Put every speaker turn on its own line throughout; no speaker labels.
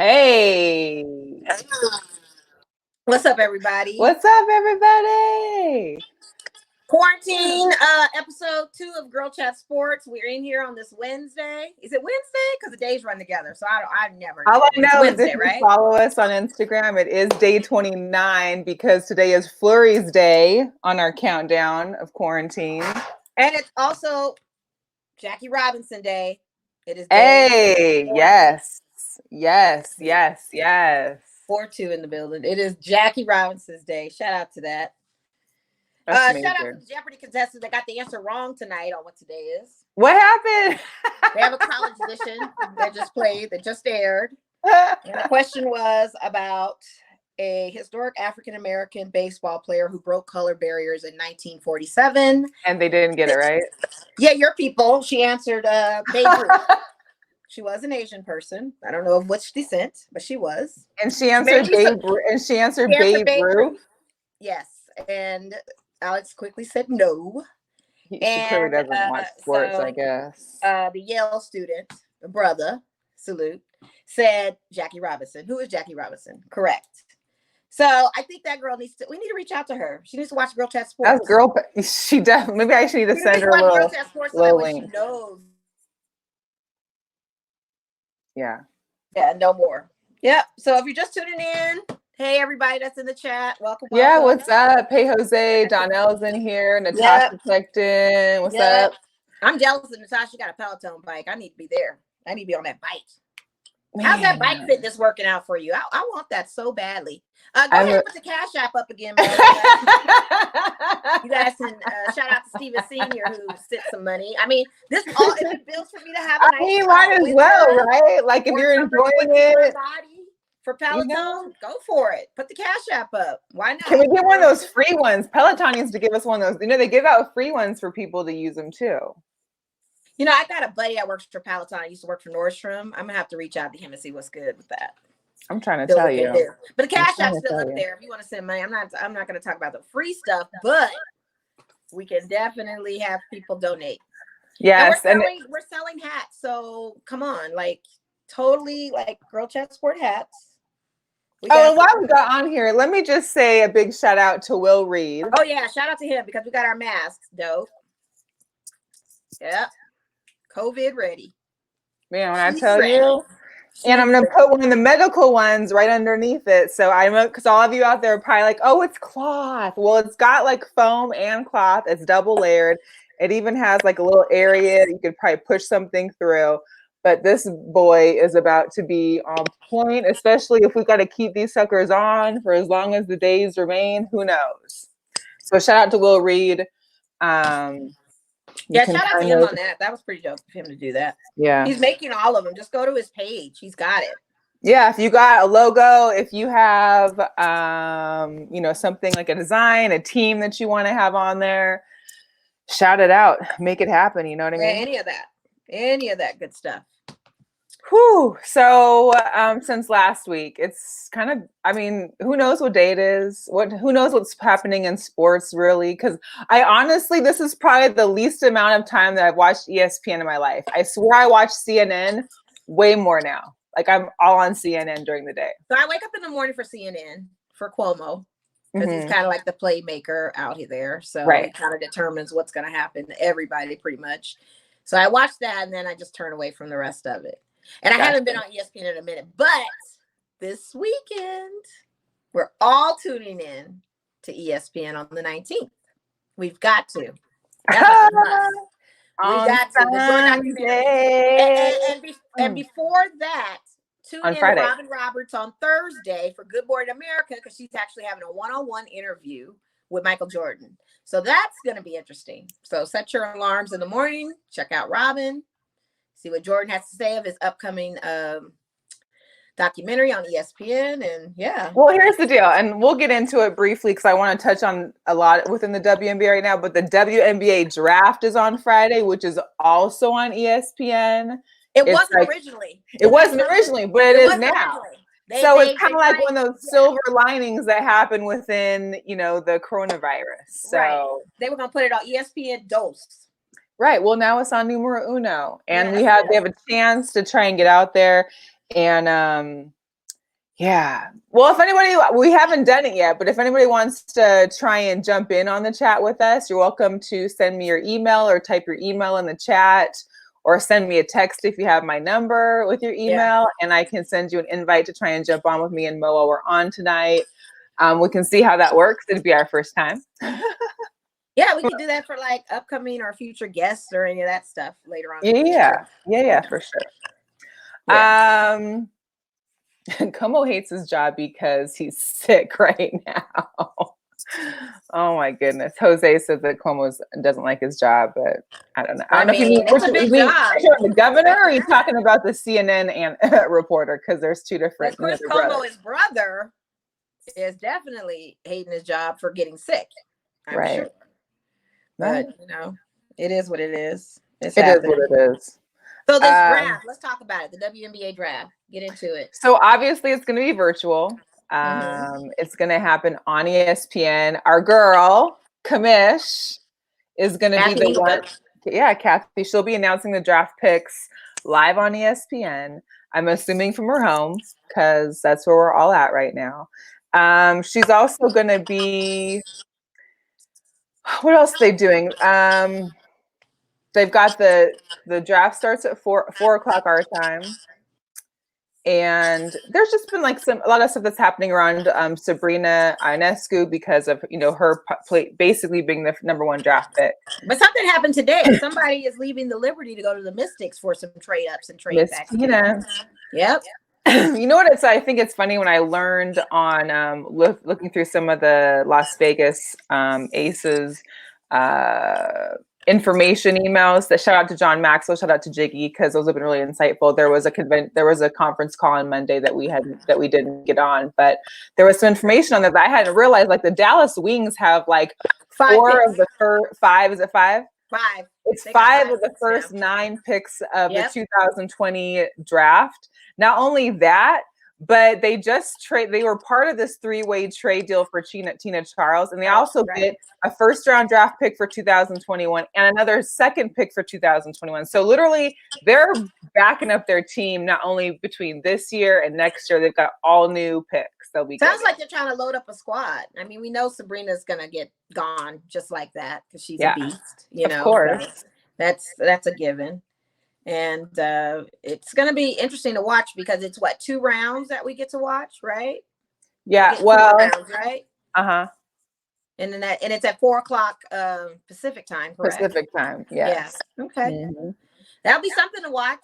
Hey.
What's up, everybody?
What's up, everybody?
Quarantine episode 2 of GirlChatSports. We're in here on this Wednesday. Is it Wednesday? Because the days run together. So I never know.
All I know
it's Wednesday,
is if
right?
you follow us on Instagram, it is day 29 because today is Flurry's Day on our countdown of quarantine.
And it's also Jackie Robinson Day. It is
day yes.
4-2 in the building. It is Jackie Robinson's Day. Shout out to that.
Shout
out to the Jeopardy contestants that got the answer wrong tonight on what today is.
What happened?
They have a college edition that just played, that just aired. And the question was about a historic African-American baseball player who broke color barriers in 1947.
And they didn't get it right?
Yeah, your people. She answered Babe Ruth. She was an Asian person. I don't know of which descent, but she was.
And she answered Babe Ruth?
Yes. And Alex quickly said no.
She clearly doesn't watch sports, I guess.
The Yale student, the brother, salute, said Jackie Robinson. Who is Jackie Robinson? Correct. So I think that girl we need to reach out to her. She needs to watch GirlChatSports.
She definitely, maybe I should need to send her a little link.
She knows.
Yeah,
no more. Yep. So if you're just tuning in, hey, everybody that's in the chat, welcome.
Yeah, what's up? Hey, Jose, Donnell's in here. Natasha Tecton, what's up?
I'm jealous of Natasha. She got a Peloton bike. I need to be there. I need to be on that bike. How's that bike fitness working out for you? I want that so badly. Go ahead and put the Cash App up again, man. You guys can shout out to Steven Sr. who sent some money. I mean, this all is it bills for me to have a nice
might as well, right? Like if you're enjoying it.
For Peloton, go for it. Put the Cash App up. Why not?
Can we get one of those free ones? Peloton needs to give us one of those. They give out free ones for people to use them too.
I got a buddy that works for Peloton. I used to work for Nordstrom. I'm gonna have to reach out to him and see what's good with that.
I'm trying to tell you.
But the Cash App's still up there if you want to send money. I'm not gonna talk about the free stuff, but we can definitely have people donate.
Yes,
and we're selling hats. So come on, totally GirlChatSport hats.
While we got on here, let me just say a big shout out to Will Reed.
Oh yeah, shout out to him because we got our masks, dope. Yeah, COVID ready.
Man, when I tell you, and I'm gonna put one of the medical ones right underneath it. So because all of you out there are probably like, oh, it's cloth. Well, it's got foam and cloth. It's double layered. It even has a little area you could probably push something through. But this boy is about to be on point, especially if we got to keep these suckers on for as long as the days remain. Who knows? So shout out to Will Reed.
Shout out to him on that. That was pretty dope of him to do that.
Yeah.
He's making all of them. Just go to his page. He's got it.
Yeah, if you got a logo, if you have something like a design, a team that you want to have on there, shout it out. Make it happen. You know what I mean?
Any of that good stuff.
Whew. So since last week, it's kind of, who knows what day it is? Who knows what's happening in sports, really? Because this is probably the least amount of time that I've watched ESPN in my life. I swear I watch CNN way more now. I'm all on CNN during the day.
So I wake up in the morning for CNN, for Cuomo, because he's kind of like the playmaker out there. So he kind of determines what's going to happen to everybody pretty much. So I watch that and then I just turn away from the rest of it. And I haven't been on ESPN in a minute, but this weekend we're all tuning in to ESPN on the 19th. We've got to. That's a must. We got to. And before that, tune in to Robin Roberts on Thursday for Good Morning America because she's actually having a one-on-one interview with Michael Jordan. So that's going to be interesting. So set your alarms in the morning. Check out Robin. See what Jordan has to say of his upcoming documentary on ESPN. And yeah.
Well, here's the deal. And we'll get into it briefly because I want to touch on a lot within the WNBA right now. But the WNBA Draft is on Friday, which is also on ESPN.
It wasn't originally.
It wasn't originally, but it is now. So it's kind of like one of those silver linings that happen within, the coronavirus. So
they were going to put it on ESPN Dos.
Right. Well, now it's on numero uno, and they have a chance to try and get out there and Yeah. Well, if anybody, we haven't done it yet, but if anybody wants to try and jump in on the chat with us, you're welcome to send me your email or type your email in the chat, or send me a text if you have my number with your email, and I can send you an invite to try and jump on with me and Mo while we're on tonight. We can see how that works. It'd be our first time.
Yeah, we can do that for like upcoming or future guests or any of that stuff later on.
Yeah, for sure.
Yeah.
Como hates his job because he's sick right now. Oh my goodness. Jose says that Como doesn't like his job, but I don't know. I don't know if you mean
it's a big job.
The governor, or are you talking about the CNN and reporter? Because there's two different.
Chris Como, his brother, is definitely hating his job for getting sick. I'm sure. But it is what it is. It is
what it is.
So this draft, let's talk about it. The WNBA draft. Get into it.
So obviously it's going to be virtual. It's going to happen on ESPN. Our girl, Kamish, is going to be the one. Yeah, Kathy. She'll be announcing the draft picks live on ESPN. I'm assuming from her home because that's where we're all at right now. She's also going to be. What else are they doing? They've got the draft starts at 4 o'clock our time. And there's just been like a lot of stuff that's happening around Sabrina Ionescu because of her basically being the #1 draft pick.
But something happened today. Somebody is leaving the Liberty to go to the Mystics for some trade ups and trade backs. Yep.
You know what? I think it's funny when I learned on looking through some of the Las Vegas Aces information emails. That shout out to John Maxwell, shout out to Jiggy, because those have been really insightful. There was a conference call on Monday that we didn't get on, but there was some information on that I hadn't realized. Like the Dallas Wings have like 4 of the first 5. Is it 5?
5.
It's 5 of the first 9 picks of the 2020 draft. Not only that, but they were part of this 3-way trade deal for Tina Charles. And they also get a first-round draft pick for 2021 and another second pick for 2021. So literally they're backing up their team not only between this year and next year. They've got all new picks.
Sounds like they're trying to load up a squad. I mean, we know Sabrina's going to get gone just like that because she's a beast. Of
course.
So that's a given. And it's going to be interesting to watch because it's 2 rounds that we get to watch, right?
Yeah. Well,
2 rounds, right? And then it's at 4 o'clock Pacific time, correct?
Pacific time. Yes.
Yeah. Okay. That'll be something to watch.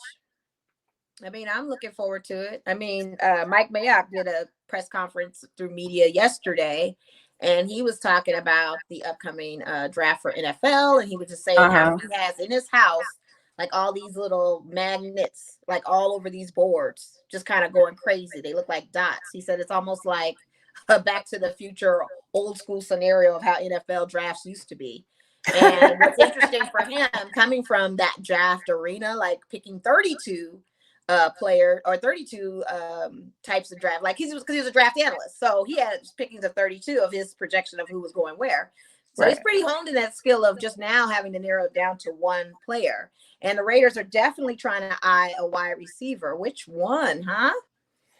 I mean, I'm looking forward to it. I mean, Mike Mayock did a press conference through media yesterday, and he was talking about the upcoming draft for NFL, and he was just saying how he has in his house like all these little magnets, like all over these boards, just kind of going crazy. They look like dots. He said it's almost like a Back to the Future old school scenario of how NFL drafts used to be. And what's interesting for him, coming from that draft arena, like picking 32 player or 32 types of draft, like because he was a draft analyst, so he had pickings of 32 of his projection of who was going where. So he's pretty honed in that skill of just now having to narrow it down to one player. And the Raiders are definitely trying to eye a wide receiver. Which one, huh?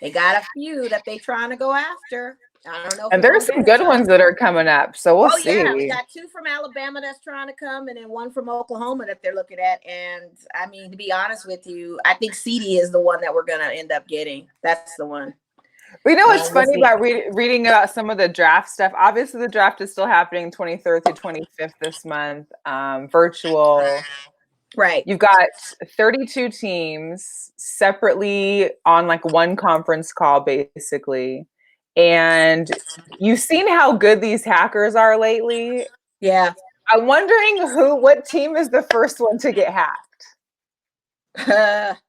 They got a few that they trying to go after. I don't know.
And there's some good ones that are coming up, so we'll see.
Yeah, we got 2 from Alabama that's trying to come, and then 1 from Oklahoma that they're looking at. And I mean, to be honest with you, I think CD is the one that we're gonna end up getting. That's the one.
But you know what's funny about reading about some of the draft stuff? Obviously, the draft is still happening 23rd through 25th this month, virtual.
Right.
You've got 32 teams separately on like one conference call, basically. And you've seen how good these hackers are lately.
Yeah.
I'm wondering what team is the first one to get hacked?
That's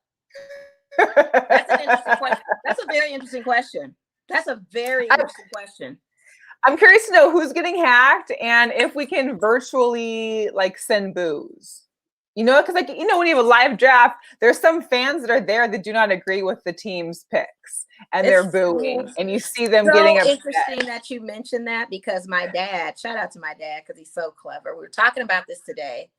an interesting question. That's a very interesting question. That's a very interesting question.
I'm curious to know who's getting hacked and if we can virtually like send boos. Because when you have a live draft, there's some fans that are there that do not agree with the team's picks and they're booing, and you see them getting upset.
Interesting that you mentioned that because my dad, shout out to my dad because he's so clever. We were talking about this today.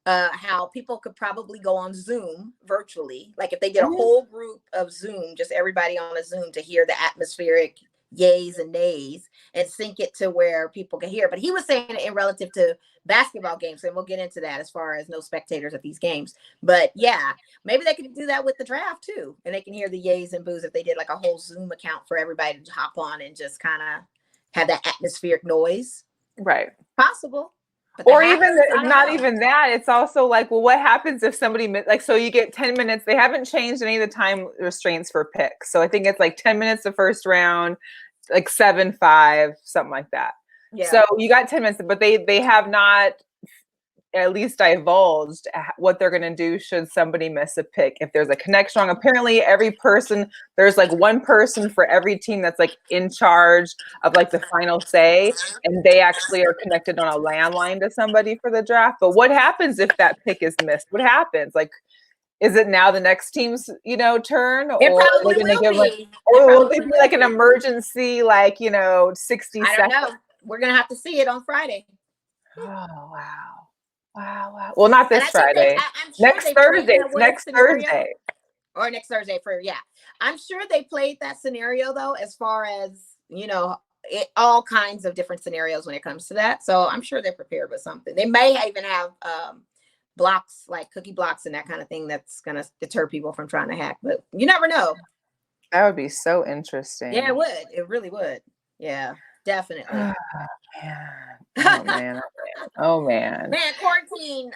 how people could probably go on Zoom virtually. Like if they did a whole group of Zoom, just everybody on a Zoom to hear the atmospheric yays and nays and sync it to where people can hear. But he was saying it in relative to basketball games, and we'll get into that as far as no spectators at these games. But yeah, maybe they could do that with the draft too, and they can hear the yays and boos if they did like a whole Zoom account for everybody to hop on and just kind of have that atmospheric noise.
Right.
Possible.
Or even not even that. It's also like, well, what happens if somebody like, so you get 10 minutes. They haven't changed any of the time restraints for picks. So I think it's like 10 minutes the first round, like 7-5, something like that. Yeah. So you got 10 minutes, but they have not at least divulged what they're going to do should somebody miss a pick. If there's a connection wrong, apparently there's like one person for every team that's like in charge of like the final say, and they actually are connected on a landline to somebody for the draft. But what happens if that pick is missed? What happens? Like, is it now the next team's, turn?
It probably will be.
Or will they be like an emergency, like, 60 seconds?
I don't know. We're going to have to see it on Friday.
Oh, wow. Wow. Well, not this Friday. Next Thursday. Next Thursday.
Or next Thursday I'm sure they played that scenario though, as far as, all kinds of different scenarios when it comes to that. So I'm sure they're prepared with something. They may even have blocks, like cookie blocks and that kind of thing that's going to deter people from trying to hack. But you never know.
That would be so interesting.
Yeah, it would. It really would. Yeah, definitely.
Oh man. Oh man.
Man, quarantine.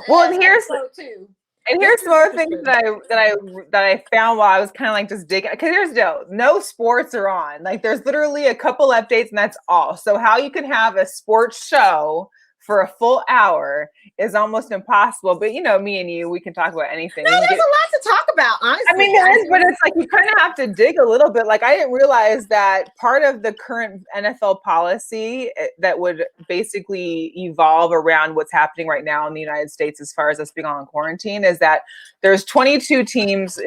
Well, and here's some other things that I found while I was kind of like just digging, because there's no sports are on. Like there's literally a couple updates and that's all. So how you can have a sports show for a full hour is almost impossible. But me and you, we can talk about anything.
No, there's a lot to talk about, honestly.
I mean, there is, but it's like you kind of have to dig a little bit. Like I didn't realize that part of the current NFL policy that would basically evolve around what's happening right now in the United States as far as us being on quarantine is that there's 22 teams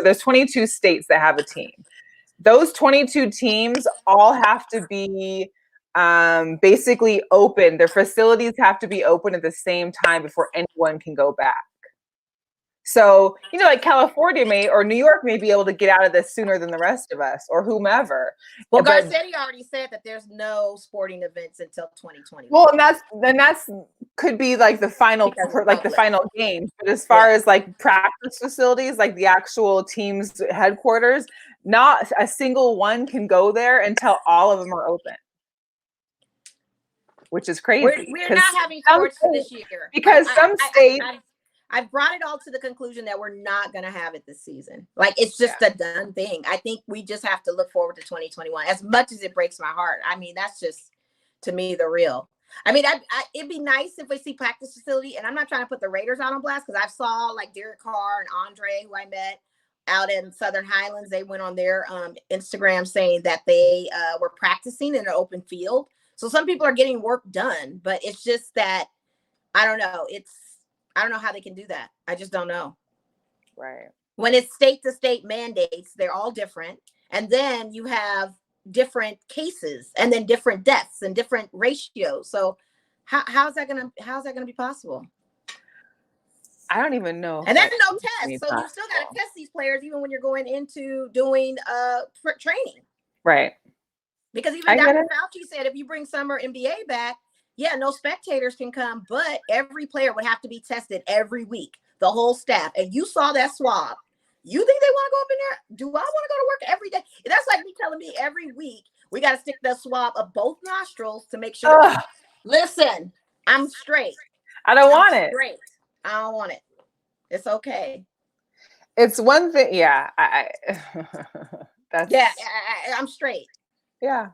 there's 22 states that have a team. Those 22 teams all have to be basically open. Their facilities have to be open at the same time before anyone can go back. So, like California or New York may be able to get out of this sooner than the rest of us or whomever.
Well, Garcetti already said that there's no sporting events until 2020.
Well, and that's could be like the final final game. But as far as like practice facilities, like the actual team's headquarters, not a single one can go there until all of them are open. Which is crazy.
We're not having sports for this year.
Because some states...
I've brought it all to the conclusion that we're not going to have it this season. Like, it's just a done thing. I think we just have to look forward to 2021. As much as it breaks my heart. I mean, that's just, to me, the real. I mean, it'd be nice if we see practice facility. And I'm not trying to put the Raiders out on blast, because I saw, like, Derek Carr and Andre, who I met out in Southern Highlands. They went on their Instagram saying that they were practicing in an open field. So some people are getting work done, but it's just that, I don't know. I don't know how they can do that. I just don't know.
Right.
When it's state to state mandates, they're all different. And then you have different cases and then different deaths and different ratios. So how's that gonna be possible?
I don't even know.
And there's no test. So you still gotta test these players even when you're going into doing training.
Right.
Because even Dr. Fauci said if you bring summer NBA back, no spectators can come, but every player would have to be tested every week, the whole staff. And you saw that swab. You think they want to go up in there? Do I want to go to work every day? That's like me telling me every week we got to stick the swab up both nostrils to make sure. Listen, I'm straight.
I don't want it.
Straight. I don't want it. It's okay.
It's one thing. Yeah.
I'm straight.
Yeah.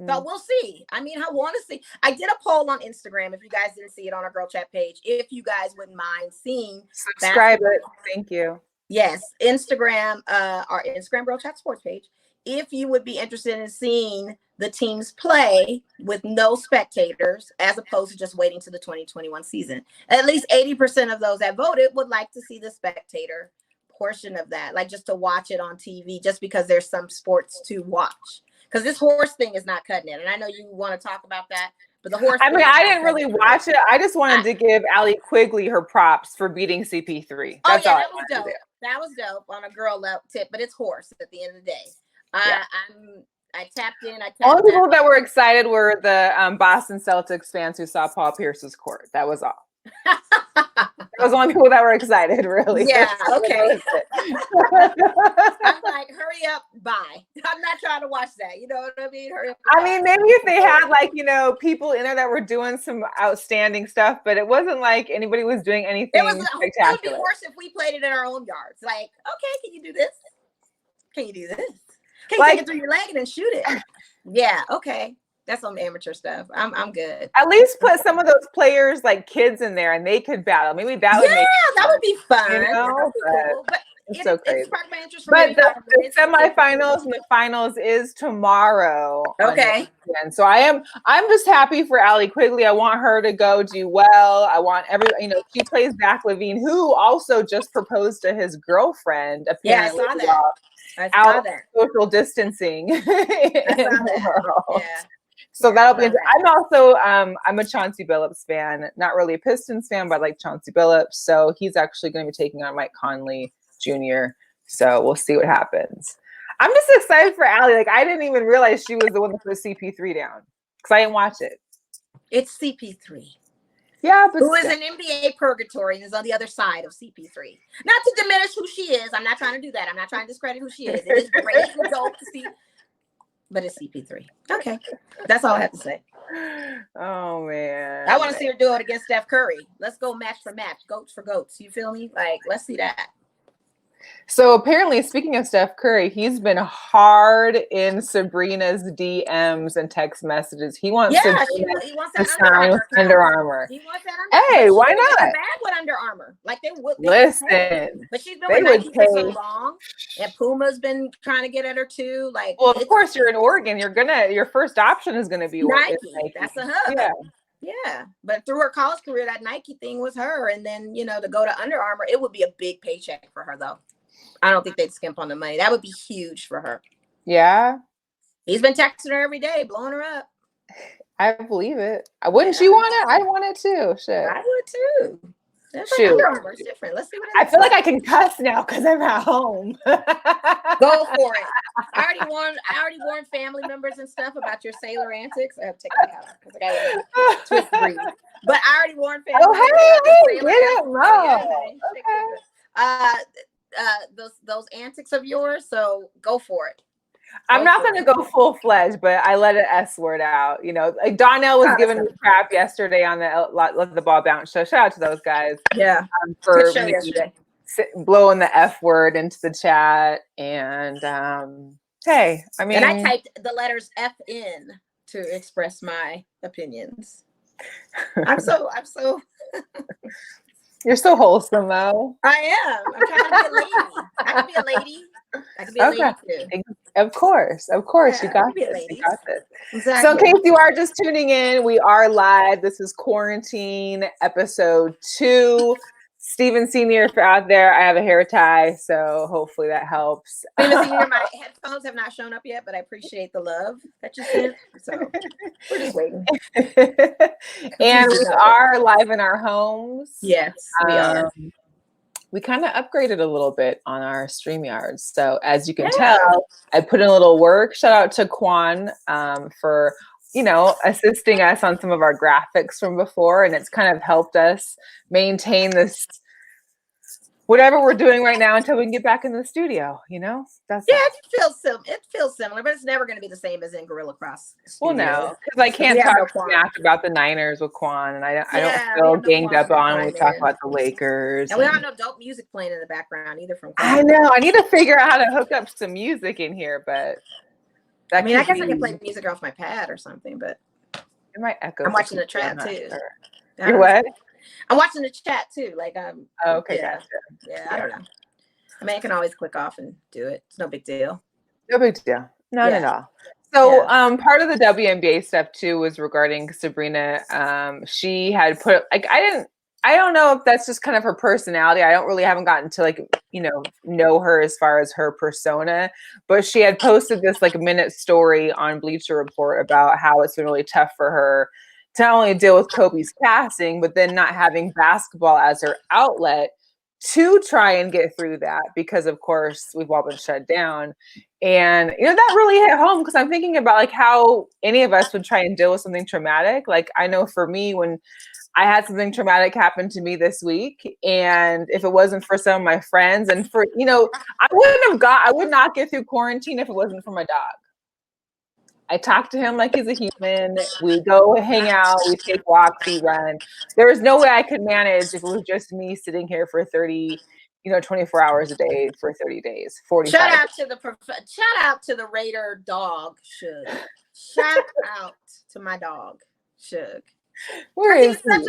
So we'll see. I mean, I want to see. I did a poll on Instagram. If you guys didn't see it on our Girl Chat page, if you guys wouldn't mind seeing,
subscribe it. Thank you.
Yes, Instagram, our Instagram Girl Chat Sports page. If you would be interested in seeing the teams play with no spectators, as opposed to just waiting to the 2021 season, at least 80% of those that voted would like to see the spectator portion of that, like just to watch it on TV, just because there's some sports to watch. Because this horse thing is not cutting it. And I know you want to talk about that, But the horse.
I mean, I didn't really watch it. I just wanted to give Allie Quigley her props for beating CP3. That's all
that was dope. That was dope on a girl level tip, but it's horse at the end of the day. I tapped in.
All the people that were excited were the Boston Celtics fans who saw Paul Pierce's court. That was all. That was the only people that were excited, really.
Yeah, okay. I'm like, hurry up, bye. I'm not trying to watch that. You know what I mean? Hurry up.
I mean, maybe if they had like, people in there that were doing some outstanding stuff, but it wasn't like anybody was doing anything spectacular. It would
be worse if we played it in our own yards. Like, okay, can you do this? Can you do this? Can you take it through your leg and then shoot it? Yeah, okay. That's some amateur stuff. I'm good.
At least put some of those players like kids in there and they could battle. Maybe that would
that would be fun.
You know?
That would be cool. But
it's so crazy.
It's sparked my interest
but the semifinals and the finals is tomorrow.
Okay.
And so I'm just happy for Allie Quigley. I want her to go do well. I want she plays Zach LaVine, who also just proposed to his girlfriend.
Yeah, I saw that. I saw that.
Social distancing. I saw
that. Yeah.
So that'll be. I'm also I'm a Chauncey Billups fan. Not really a Pistons fan, but I like Chauncey Billups. So he's actually going to be taking on Mike Conley Jr. So we'll see what happens. I'm just excited for Allie. Like I didn't even realize she was the one that put CP3 down because I didn't watch it.
It's CP3.
Yeah, but
who is in NBA purgatory and is on the other side of CP3. Not to diminish who she is. I'm not trying to do that. I'm not trying to discredit who she is. It is great and dope to see. But it's CP3. Okay. That's all I have to say.
Oh, man.
I want to see her do it against Steph Curry. Let's go match for match. Goats for goats. You feel me? Like, let's see that.
So apparently, speaking of Steph Curry, he's been hard in Sabrina's DMs and text messages. He wants
he wants that
sign with Under Armour.
He wants that Under Armour.
Hey, why not?
Bad with Under Armour. Like they would
listen.
But she's been with Nike for so long, and Puma's been trying to get at her too. Like,
well, of course, you're in Oregon. Your first option is gonna be
Nike. That's a hub. Yeah. But through her college career, that Nike thing was her, and then to go to Under Armour, it would be a big paycheck for her though. I don't think they'd skimp on the money. That would be huge for her.
Yeah.
He's been texting her every day, blowing her up.
I believe it. Wouldn't you want it? I'd want it too. Shit.
I would too.
Shoot.
Under Armour is different. Let's see what
I feel like I can cuss now because I'm at home.
Go for it. I already warned family members and stuff about your sailor antics. I have to take that out because I got to twist breathe. But I already warned family members. Those antics of yours. So go for it.
I'm not going to go full-fledged, but I let an S word out. Like Donnell was giving me crap yesterday on let the ball bounce show. Shout out to those guys.
Yeah.
For blowing the F word into the chat. And hey, I mean.
And I typed the letters F in to express my opinions. I'm so.
You're so wholesome, though.
I am. I'm trying to be a lady. I can be a lady. I can be a lady too.
Of course.
Yeah,
You got this. You got this.
Exactly.
So in case you are just tuning in, we are live. This is Quarantine episode 2. Steven Sr., if you're out there, I have a hair tie, so hopefully that helps.
Steven Sr., my headphones have not shown up yet, but I appreciate the love that you sent. So we're just waiting.
And we are live in our homes.
Yes, we are.
We kind of upgraded a little bit on our StreamYards. So as you can tell, I put in a little work. Shout out to Quan for assisting us on some of our graphics from before. And it's kind of helped us maintain this, whatever we're doing right now until we can get back in the studio,
it feels similar, but it's never going to be the same as in Gorilla Cross.
Well, no, because I can't talk smack about the Niners with Quan, and I don't feel ganged up on when we talk about the Lakers.
And we don't have no dope music playing in the background either from Quan.
I know. I need to figure out how to hook up some music in here, but
I guess I can play music off my pad or something, but
it might echo.
I'm watching the chat too.
Sure. You're what?
I'm watching the chat too. Like
Oh, okay,
yeah.
gotcha.
Yeah, I don't know. I mean, I can always click off and do it. It's no big deal.
No big deal. None at all. So part of the WNBA stuff too was regarding Sabrina. She had put I don't know if that's just kind of her personality. I haven't gotten to know her as far as her persona, but she had posted this minute story on Bleacher Report about how it's been really tough for her to not only deal with Kobe's passing, but then not having basketball as her outlet to try and get through that, because of course we've all been shut down. And that really hit home, because I'm thinking about like how any of us would try and deal with something traumatic. Like I know for me, when I had something traumatic happen to me this week, and if it wasn't for some of my friends, and for I would not get through quarantine if it wasn't for my dog. I talk to him like he's a human. We go hang out, we take walks, we run. There was no way I could manage if it was just me sitting here for 24 hours a day for 30 days, 45.
Shout out to the Raider dog, Shug. Shout out to my dog, Shug.
Where is that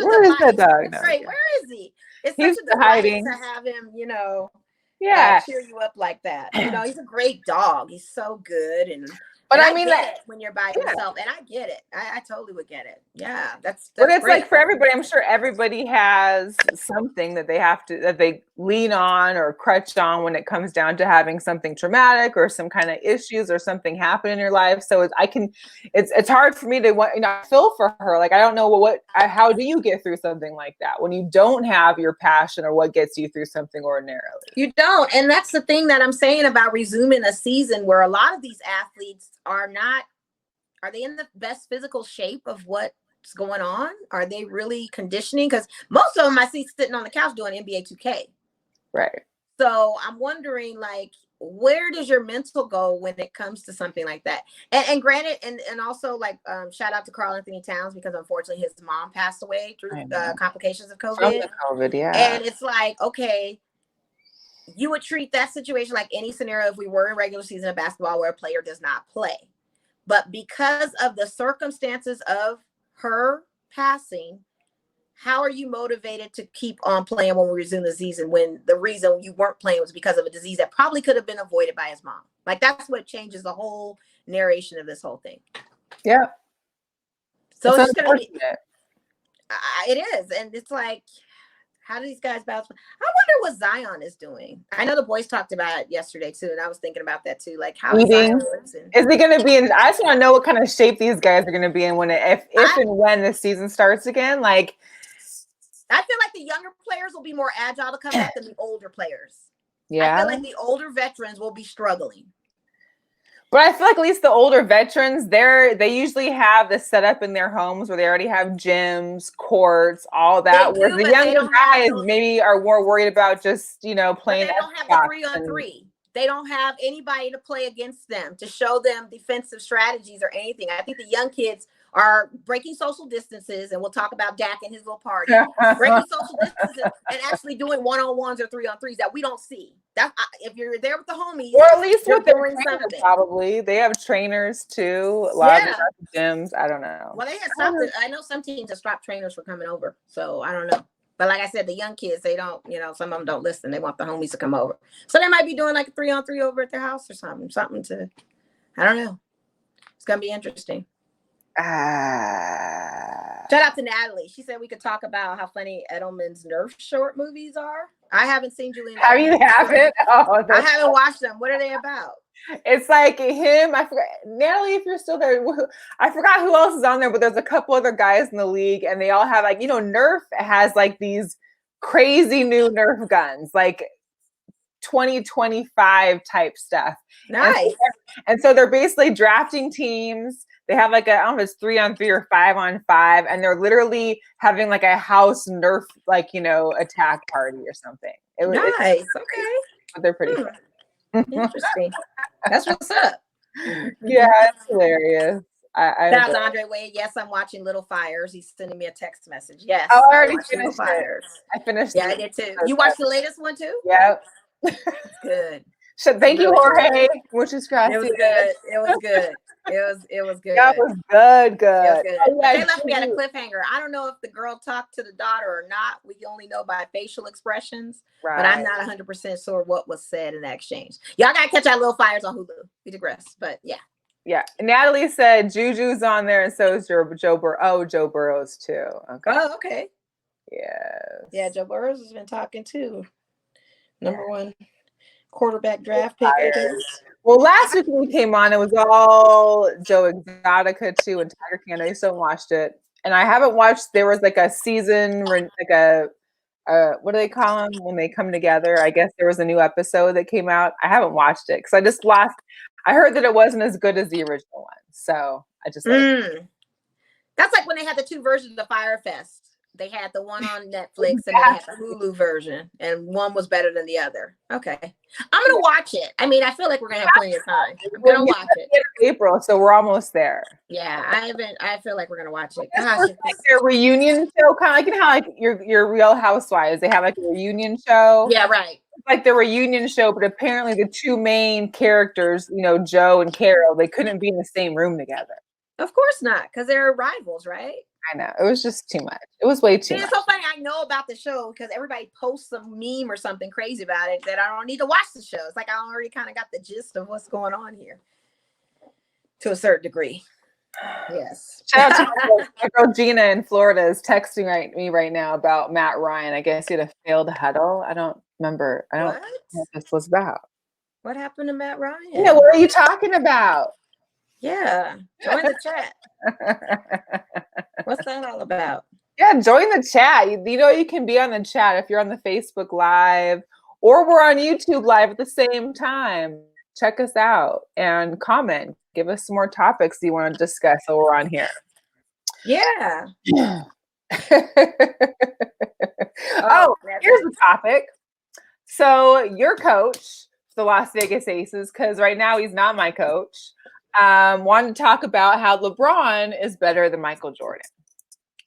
dog?
No, where is he? It's
he's
such a delight to have him, cheer you up like that. He's a great dog. He's so good. But I mean, get it when you're by yourself, and I get it. I totally would get it. Yeah, that's
but it's
great.
Like for everybody, I'm sure everybody has something that they lean on or crutch on when it comes down to having something traumatic or some kind of issues or something happen in your life. So it's hard for me to feel for her. Like I don't know how do you get through something like that when you don't have your passion or what gets you through something ordinarily?
You don't, and that's the thing that I'm saying about resuming a season where a lot of these athletes are they in the best physical shape of what's going on? Are they really conditioning? Because most of them I see sitting on the couch doing NBA 2K.
Right.
So I'm wondering, like, where does your mental go when it comes to something like that? And granted, and also like shout out to Karl Anthony Towns, because unfortunately his mom passed away through complications of COVID.
From the COVID, yeah.
And it's like, okay, you would treat that situation like any scenario if we were in regular season of basketball where a player does not play. But because of the circumstances of her passing, how are you motivated to keep on playing when we resume the season, when the reason you weren't playing was because of a disease that probably could have been avoided by his mom? Like, that's what changes the whole narration of this whole thing.
Yeah.
So it's going to be, it is. And it's like, how do these guys bounce? I wonder what Zion is doing. I know the boys talked about it yesterday too, and I was thinking about that too. Like, how is Zion looking?
Is he going to be in? I just want to know what kind of shape these guys are going to be in if and when the season starts again. Like,
I feel like the younger players will be more agile to come back than the older players.
Yeah,
I feel like the older veterans will be struggling.
But I feel like at least the older veterans, they usually have this set up in their homes where they already have gyms, courts, all that. Where the younger guys maybe are more worried about just, playing.
But they don't have the 3-on-3. They don't have anybody to play against them, to show them defensive strategies or anything. I think the young kids are breaking social distances, and we'll talk about Dak and his little party, breaking social distances and actually doing 1-on-1s or 3-on-3s that we don't see. That if you're there with the homies,
or at least with their trainers, probably they have trainers too. A lot of gyms. I don't know.
Well, they have something. I know some teams have stopped trainers from coming over, so I don't know. But like I said, the young kids, they don't, some of them don't listen. They want the homies to come over. So they might be doing like a 3-on-3 over at their house or something to, I don't know. It's going to be interesting. Shout out to Natalie. She said we could talk about how funny Edelman's Nerf short movies are. I haven't seen Julian.
Have you haven't? Oh,
I haven't watched them. What are they about?
It's like him. I forgot, Natalie, if you're still there. I forgot who else is on there, but there's a couple other guys in the league, and they all have like, Nerf has like these crazy new Nerf guns, like 2025 type stuff.
Nice.
And so they're basically drafting teams. They have like I don't know if it's 3-on-3 or 5-on-5, and they're literally having like a house Nerf, like, attack party or something.
Nice. Okay.
But they're pretty fun.
Interesting. That's what's up.
Yeah, it's hilarious.
Shout out to Andre Wade. Yes, I'm watching Little Fires. He's sending me a text message. Yes.
Oh, I already finished it. I finished it.
Yeah, I did too. You watched the latest one too?
Yep.
Good.
So thank you, Jorge. Muchas gracias.
It was good. It was good. It was good.
That was good.
It was good. Oh, yeah, they left me at a cliffhanger. I don't know if the girl talked to the daughter or not. We only know by facial expressions, but I'm not 100% sure what was said in that exchange. Y'all gotta catch our Little Fires on Hulu. We digress, but yeah.
Yeah. Natalie said Juju's on there, and so is Joe Burrows too. Okay.
Oh, okay.
Yes.
Yeah, Joe Burrows has been talking too. Number one quarterback draft pick, I guess.
Well, last week when we came on, it was all Joe Exotica too and Tiger King. I still watched it. and I haven't watched. There was like a season, like a what do they call them when they come together? I guess there was a new episode that came out. I haven't watched it because I heard that it wasn't as good as the original one, so I just.
That's like when they had the two versions of Fyre Fest. They had the one on Netflix and then they had the Hulu version, and one was better than the other. Okay. I'm going to watch it. I mean, I feel like we're going to have plenty of time. I'm going to watch it.
April, so we're almost there.
Yeah, I feel like we're going to watch it.
Gosh, it's like their reunion show, kind of like, you know how like your Real Housewives, they have like a reunion show.
Yeah, right.
It's like the reunion show, but apparently the two main characters, you know, Joe and Carol, they couldn't be in the same room together.
Of course not, because they're rivals, right?
I know. It was just too much. It was way too much.
It's so funny. I know about the show because everybody posts some meme or something crazy about it that I don't need to watch the show. It's like I already kind of got the gist of what's going on here to a certain degree. Yes.
Shout out to my girl Gina in Florida is texting me right now about Matt Ryan. I guess he had a failed huddle. I don't remember. I don't know what this was about.
What happened to Matt Ryan?
Yeah, what are you talking about?
Yeah. Join the chat. What's that all about?
Yeah, join the chat. You know, you can be on the chat if you're on the Facebook Live or we're on YouTube Live at the same time. Check us out and comment. Give us some more topics you want to discuss while we're on here.
Yeah.
Here's the topic. So your coach, the Las Vegas Aces, because right now he's not my coach, wanted to talk about how LeBron is better than Michael Jordan.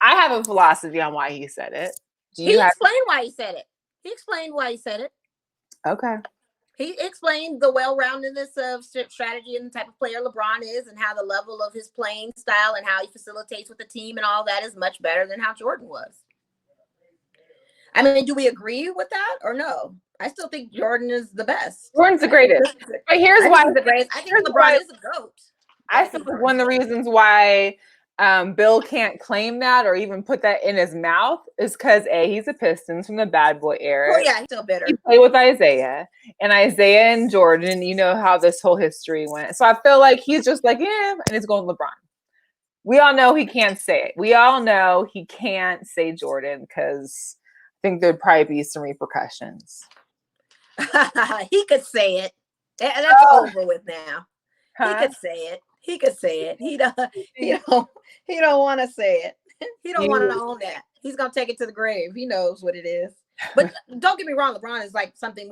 I have a philosophy on why he said it.
He explained why he said it.
Okay.
He explained the well-roundedness of strategy and the type of player LeBron is and how the level of his playing style and how he facilitates with the team and all that is much better than how Jordan was. I mean, do we agree with that or no? I still think Jordan is the best.
Jordan's the greatest. But here's why
he's the greatest. I think LeBron is a GOAT.
I think one of the reasons why Bill can't claim that or even put that in his mouth is because he's a Pistons from the bad boy era.
Oh yeah, he's still bitter.
He played with Isaiah and Jordan. You know how this whole history went. So I feel like he's just like, yeah, and it's going LeBron. We all know he can't say it. We all know he can't say Jordan because I think there'd probably be some repercussions.
He could say it. That's over with now. Huh? He could say it. He could say it. He don't want to say it. He don't want to own that. He's gonna take it to the grave. He knows what it is. But don't get me wrong, LeBron is like something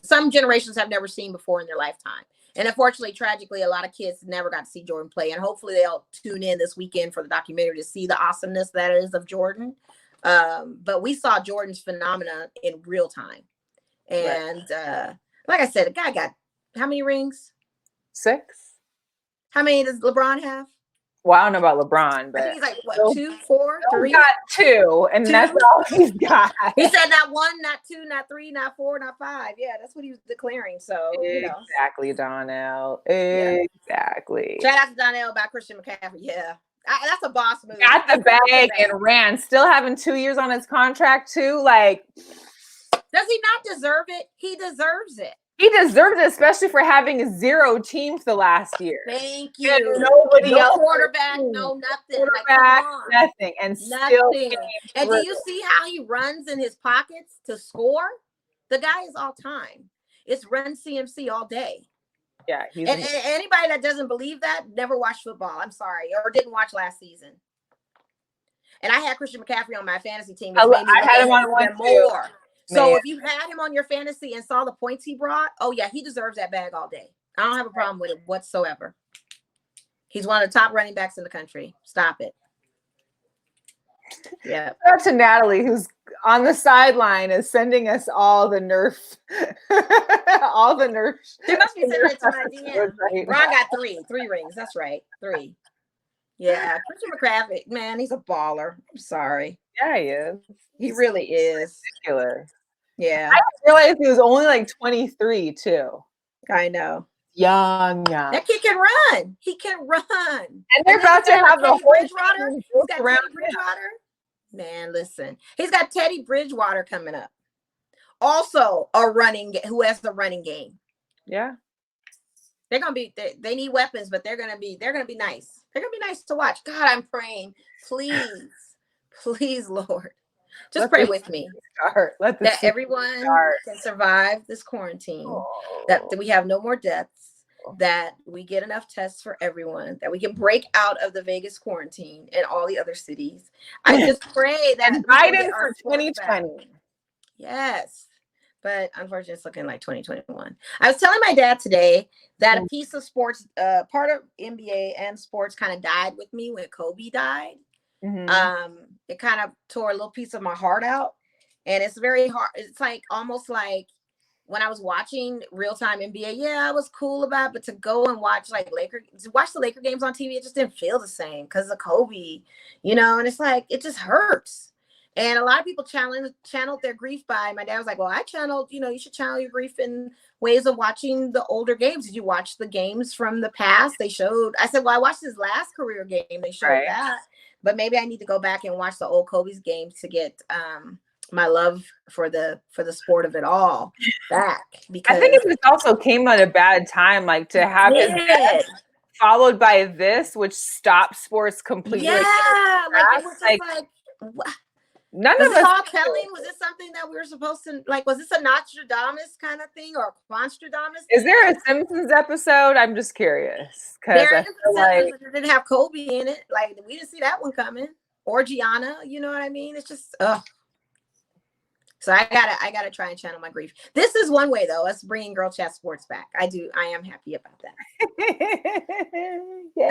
some generations have never seen before in their lifetime. And unfortunately, tragically, a lot of kids never got to see Jordan play. And hopefully they'll tune in this weekend for the documentary to see the awesomeness that is of Jordan. But we saw Jordan's phenomena in real time. And like I said, the guy got how many rings?
6.
How many does LeBron have?
Well, I don't know about LeBron, but
I think he's like what, 2, 4, 3?
He got 2, and 2? That's all he's got.
He said not 1, not 2, not 3, not 4, not 5. Yeah, that's what he was declaring. So
exactly, Donnell. Exactly.
Shout out to Donnell about Christian McCaffrey. Yeah. That's a boss move.
Got the bag and ran. Still having 2 years on his contract too. Like,
does he not deserve it? He deserves it.
He deserves it, especially for having 0 team for the last year.
Thank you.
And nobody else.
Quarterback, no nothing.
Quarterback, nothing. And
nothing. And do you see how he runs in his pockets to score? The guy is all time. It's run CMC all day.
Yeah.
And anybody that doesn't believe that never watched football. I'm sorry. Or didn't watch last season. And I had Christian McCaffrey on my fantasy team.
I had him on one more.
So if you had him on your fantasy and saw the points he brought, oh yeah, he deserves that bag all day. I don't have a problem with it whatsoever. He's one of the top running backs in the country. Stop it. Yeah.
Shout out to Natalie, who's on the sideline, is sending us all the Nerf. All the Nerf.
She must be sending it to my DM. Right. Ron got 3 rings. That's right. 3. Yeah. Christian McCaffrey, man, he's a baller. I'm sorry.
Yeah, he is.
He really is.
Ridiculous.
Yeah.
I realized he was only like 23 too.
I know.
Young.
That kid can run. He can run. And
they're about to have the whole
Bridgewater. He's got Teddy Bridgewater. Man, listen. He's got Teddy Bridgewater coming up. Also who has the running game.
Yeah.
They're gonna be they need weapons, but they're gonna be nice. They're going to be nice to watch. God, I'm praying. Please, please, Lord. Just pray with me that everyone can survive this quarantine, that we have no more deaths, that we get enough tests for everyone, that we can break out of the Vegas quarantine and all the other cities. I just pray that
and Biden for 2020.
Yes. But unfortunately, it's looking like 2021. I was telling my dad today that a piece of sports, part of NBA and sports kind of died with me when Kobe died. It kind of tore a little piece of my heart out. And it's very hard. It's like almost like when I was watching real-time NBA, yeah, I was cool about it, but to go and watch the Laker games on TV, it just didn't feel the same because of Kobe, and it's like, it just hurts. And a lot of people channeled their grief by, my dad was like, well, I channeled, you should channel your grief in ways of watching the older games. Did you watch the games from the past? I said, well, I watched his last career game. They showed that, but maybe I need to go back and watch the old Kobe's games to get, my love for the sport of it all back, because
I think it just also came at a bad time, like to have his death followed by this, which stopped sports completely.
Yeah, like it was just like
none
was
of
this
us
all telling? Was this something that we were supposed to was this a Nostradamus kind of thing or a Quanstradamus?
Is there a Simpsons episode? I'm just curious because I feel like
it didn't have Kobe in it. Like, we didn't see that one coming, or Gianna. You know what I mean? It's just So I gotta try and channel my grief. This is one way, though, us bringing Girl Chat Sports back. I am happy about that.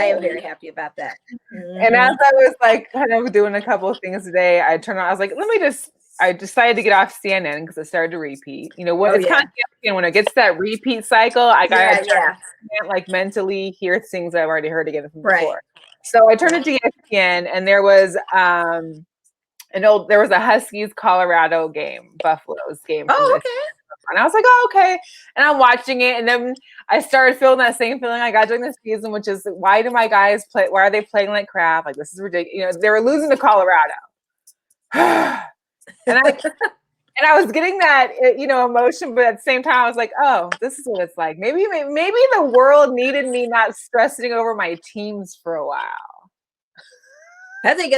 I am very happy about that.
And as I was like kind of doing a couple of things today, I turned on. I was like, I decided to get off CNN because it started to repeat. It's kind of when it gets that repeat cycle. I can't like mentally hear things that I've already heard again from before. So I turned it to ESPN, and there was there was a Huskies Colorado game, Buffalo's game.
Oh, okay.
And I was like, oh, okay. And I'm watching it, and then I started feeling that same feeling I got during the season, which is, why do my guys play? Why are they playing like crap? Like, this is ridiculous. They were losing to Colorado, and I was getting that emotion, but at the same time, I was like, oh, this is what it's like. Maybe the world needed me not stressing over my teams for a while.
I think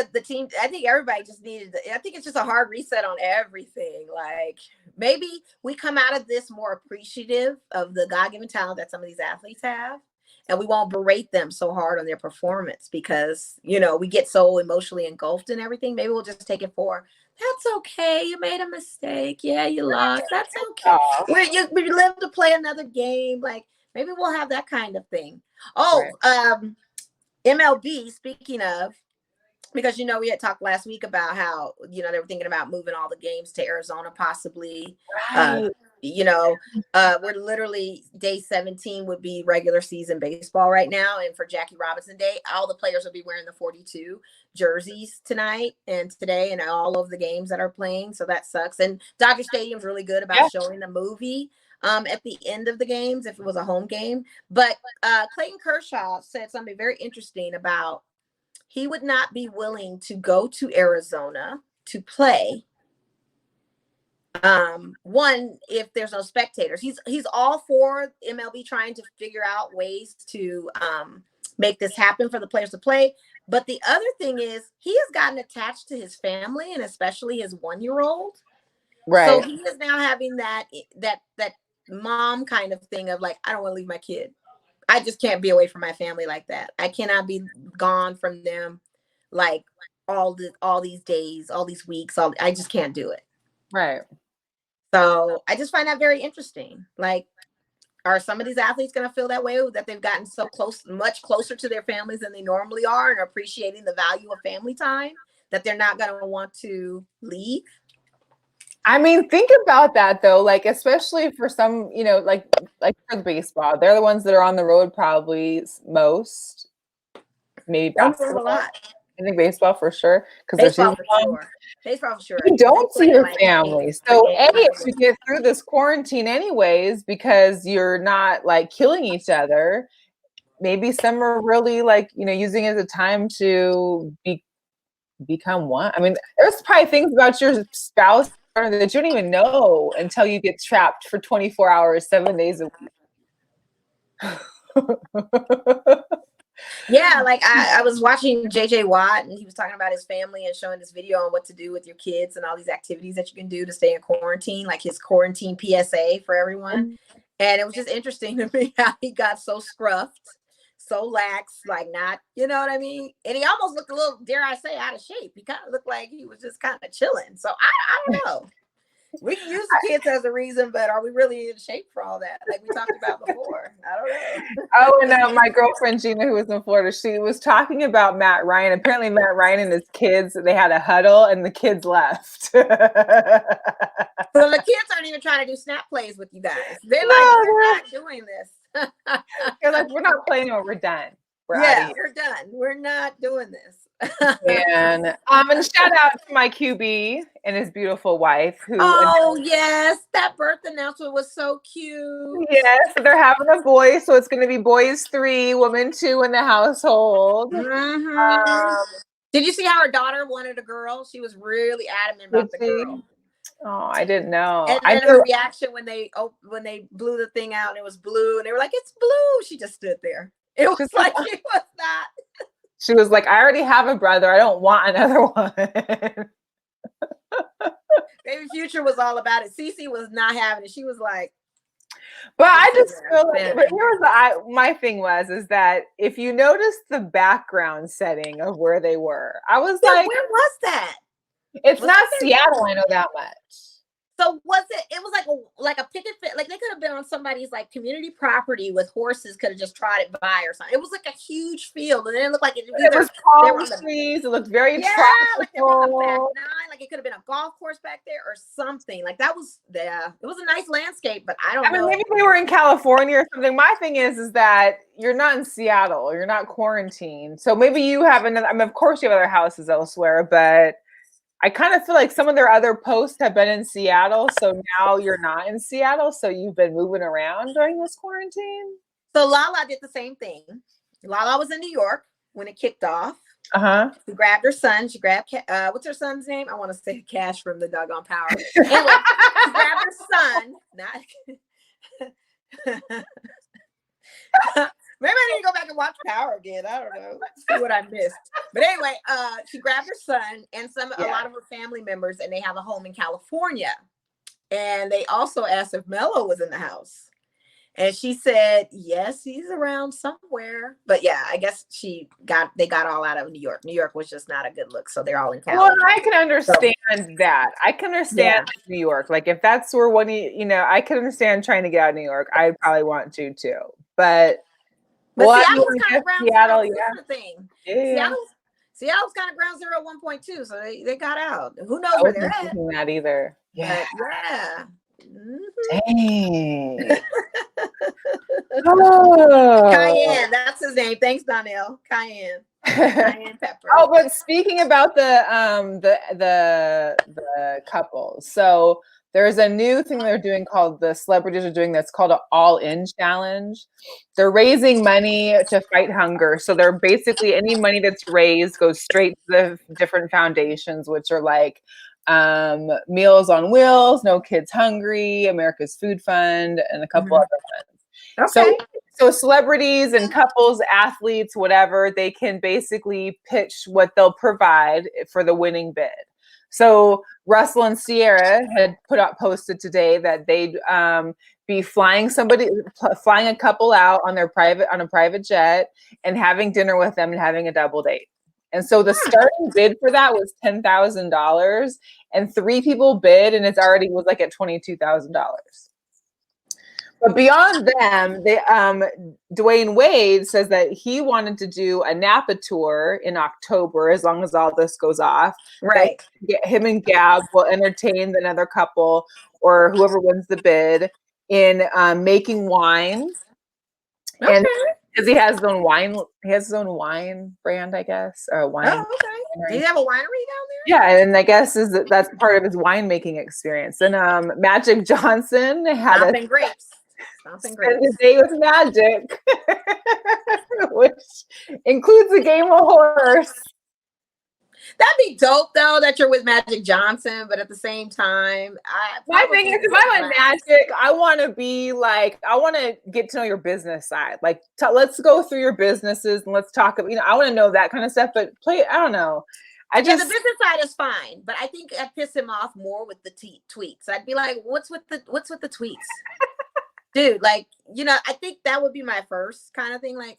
everybody just I think it's just a hard reset on everything. Like, maybe we come out of this more appreciative of the God-given talent that some of these athletes have, and we won't berate them so hard on their performance because, we get so emotionally engulfed in everything. Maybe we'll just take it for, that's okay. You made a mistake. Yeah, you lost. That's okay. We live to play another game. Like, maybe we'll have that kind of thing. MLB, speaking of, because, we had talked last week about how, they were thinking about moving all the games to Arizona, possibly. Right. We're literally day 17 would be regular season baseball right now. And for Jackie Robinson Day, all the players will be wearing the 42 jerseys tonight and today and all of the games that are playing. So that sucks. And Dodger Stadium's really good about showing the movie at the end of the games if it was a home game. But Clayton Kershaw said something very interesting about he would not be willing to go to Arizona to play. One, if there's no spectators, he's all for MLB trying to figure out ways to make this happen for the players to play. But the other thing is, he has gotten attached to his family, and especially his 1-year-old. Right. So he is now having that mom kind of thing of like, I don't want to leave my kid. I just can't be away from my family like that. I cannot be gone from them like all these days, all these weeks. I just can't do it.
Right.
So I just find that very interesting. Like, are some of these athletes going to feel that way, that they've gotten so close, much closer to their families than they normally are, and appreciating the value of family time, that they're not going to want to leave?
I mean, think about that though. Like, especially for some, like for the baseball, they're the ones that are on the road probably most. Maybe basketball. A lot. I think baseball for sure.
Baseball for sure.
You don't see your family. So if you get through this quarantine anyways, because you're not like killing each other, maybe some are really like, using it as a time to become one. I mean, there's probably things about your spouse that you don't even know until you get trapped for 24 hours, 7 days a week.
Yeah, like I was watching JJ Watt, and he was talking about his family and showing this video on what to do with your kids and all these activities that you can do to stay in quarantine, like his quarantine PSA for everyone. And it was just interesting to me how he got so scruffed, so lax, like not, you know what I mean? And he almost looked a little, dare I say, out of shape. He kind of looked like he was just kind of chilling. So I don't know. We can use the kids as a reason, but are we really in shape for all that? Like we talked about before. I don't know.
Oh, and my girlfriend Gina, who was in Florida, she was talking about Matt Ryan. Apparently, Matt Ryan and his kids, they had a huddle, and the kids left.
So the kids aren't even trying to do snap plays with you guys. They're like, we're not doing this.
They're like, we're not playing anymore. We're done.
We're done. We're not doing this.
And shout out to my QB and his beautiful wife. Who?
Yes, that birth announcement was so cute.
Yes, they're having a boy, so it's going to be boys 3, women 2 in the household.
Did you see how her daughter wanted a girl? She was really adamant about the girl.
Oh, I didn't know.
And then her reaction when they blew the thing out and it was blue, and they were like, "It's blue." She just stood there. It was like she was not.
She was like, "I already have a brother. I don't want another one."
Baby Future was all about it. Cece was not having it. She was like,
but I just feel like, but here's my thing is that if you notice the background setting of where they were, I was like,
where was that?
It's not Seattle, I know that much.
So was it? It was like a picket fence. Like they could have been on somebody's like community property with horses. Could have just trotted by or something. It was like a huge field, and then it looked like it was palm
trees. It looked very tropical.
Like they were on the back 9. Like it could have been a golf course back there or something. Like that was It was a nice landscape, but I don't know.
Maybe they were in California or something. My thing is that you're not in Seattle. You're not quarantined. So maybe you have another. I mean, of course, you have other houses elsewhere, but I kind of feel like some of their other posts have been in Seattle. So now you're not in Seattle. So you've been moving around during this quarantine.
So Lala did the same thing. Lala was in New York when it kicked off. She grabbed her son. She grabbed, what's her son's name? I want to say Cash from the doggone Power. Anyway, she grabbed her son. Maybe I need to go back and watch Power again. I don't know. See what I missed. But anyway, she grabbed her son and a lot of her family members, and they have a home in California. And they also asked if Mello was in the house. And she said, yes, he's around somewhere. But yeah, I guess they got all out of New York. New York was just not a good look. So they're all in California.
Well, I can understand that. I can understand New York. Like if that's where I can understand trying to get out of New York. I probably want to too. But
Seattle was kind of ground zero thing.
Yeah.
Seattle's kind of ground zero 1.2, so they got out. Who knows where they're at?
That either.
Yeah.
But, yeah.
Dang.
Oh.
Cayenne, that's his name. Thanks, Donnell. Cayenne. Cayenne pepper.
Oh, but speaking about the couples, so there's a new thing they're doing called the celebrities are doing that's called an all-in challenge. They're raising money to fight hunger. So they're basically any money that's raised goes straight to the different foundations, which are like Meals on Wheels, No Kids Hungry, America's Food Fund, and a couple other ones.
Okay.
So celebrities and couples, athletes, whatever, they can basically pitch what they'll provide for the winning bid. So Russell and Sierra had posted today that they'd be flying a couple out on a private jet and having dinner with them and having a double date. And so the starting bid for that was $10,000, and 3 people bid, and it's already was like at $22,000. But beyond them, Dwayne Wade says that he wanted to do a Napa tour in October, as long as all this goes off.
Right.
Him and Gab will entertain another couple or whoever wins the bid in making wine.
Okay.
And because he has his own wine brand, I guess. Wine.
Oh, okay. Does he have a winery down there?
Yeah, and I guess that's part of his winemaking experience. And Magic Johnson had
Stomping grapes.
Spend his day with Magic, which includes a game of horse.
That'd be dope though that you're with Magic Johnson, but at the same time,
my thing is if I'm at Magic, I want to get to know your business side. Like let's go through your businesses and let's talk about, I want to know that kind of stuff, but I don't know.
The business side is fine, but I think I'd piss him off more with the tweets. I'd be like, what's with the tweets? Dude, like, I think that would be my first kind of thing. Like,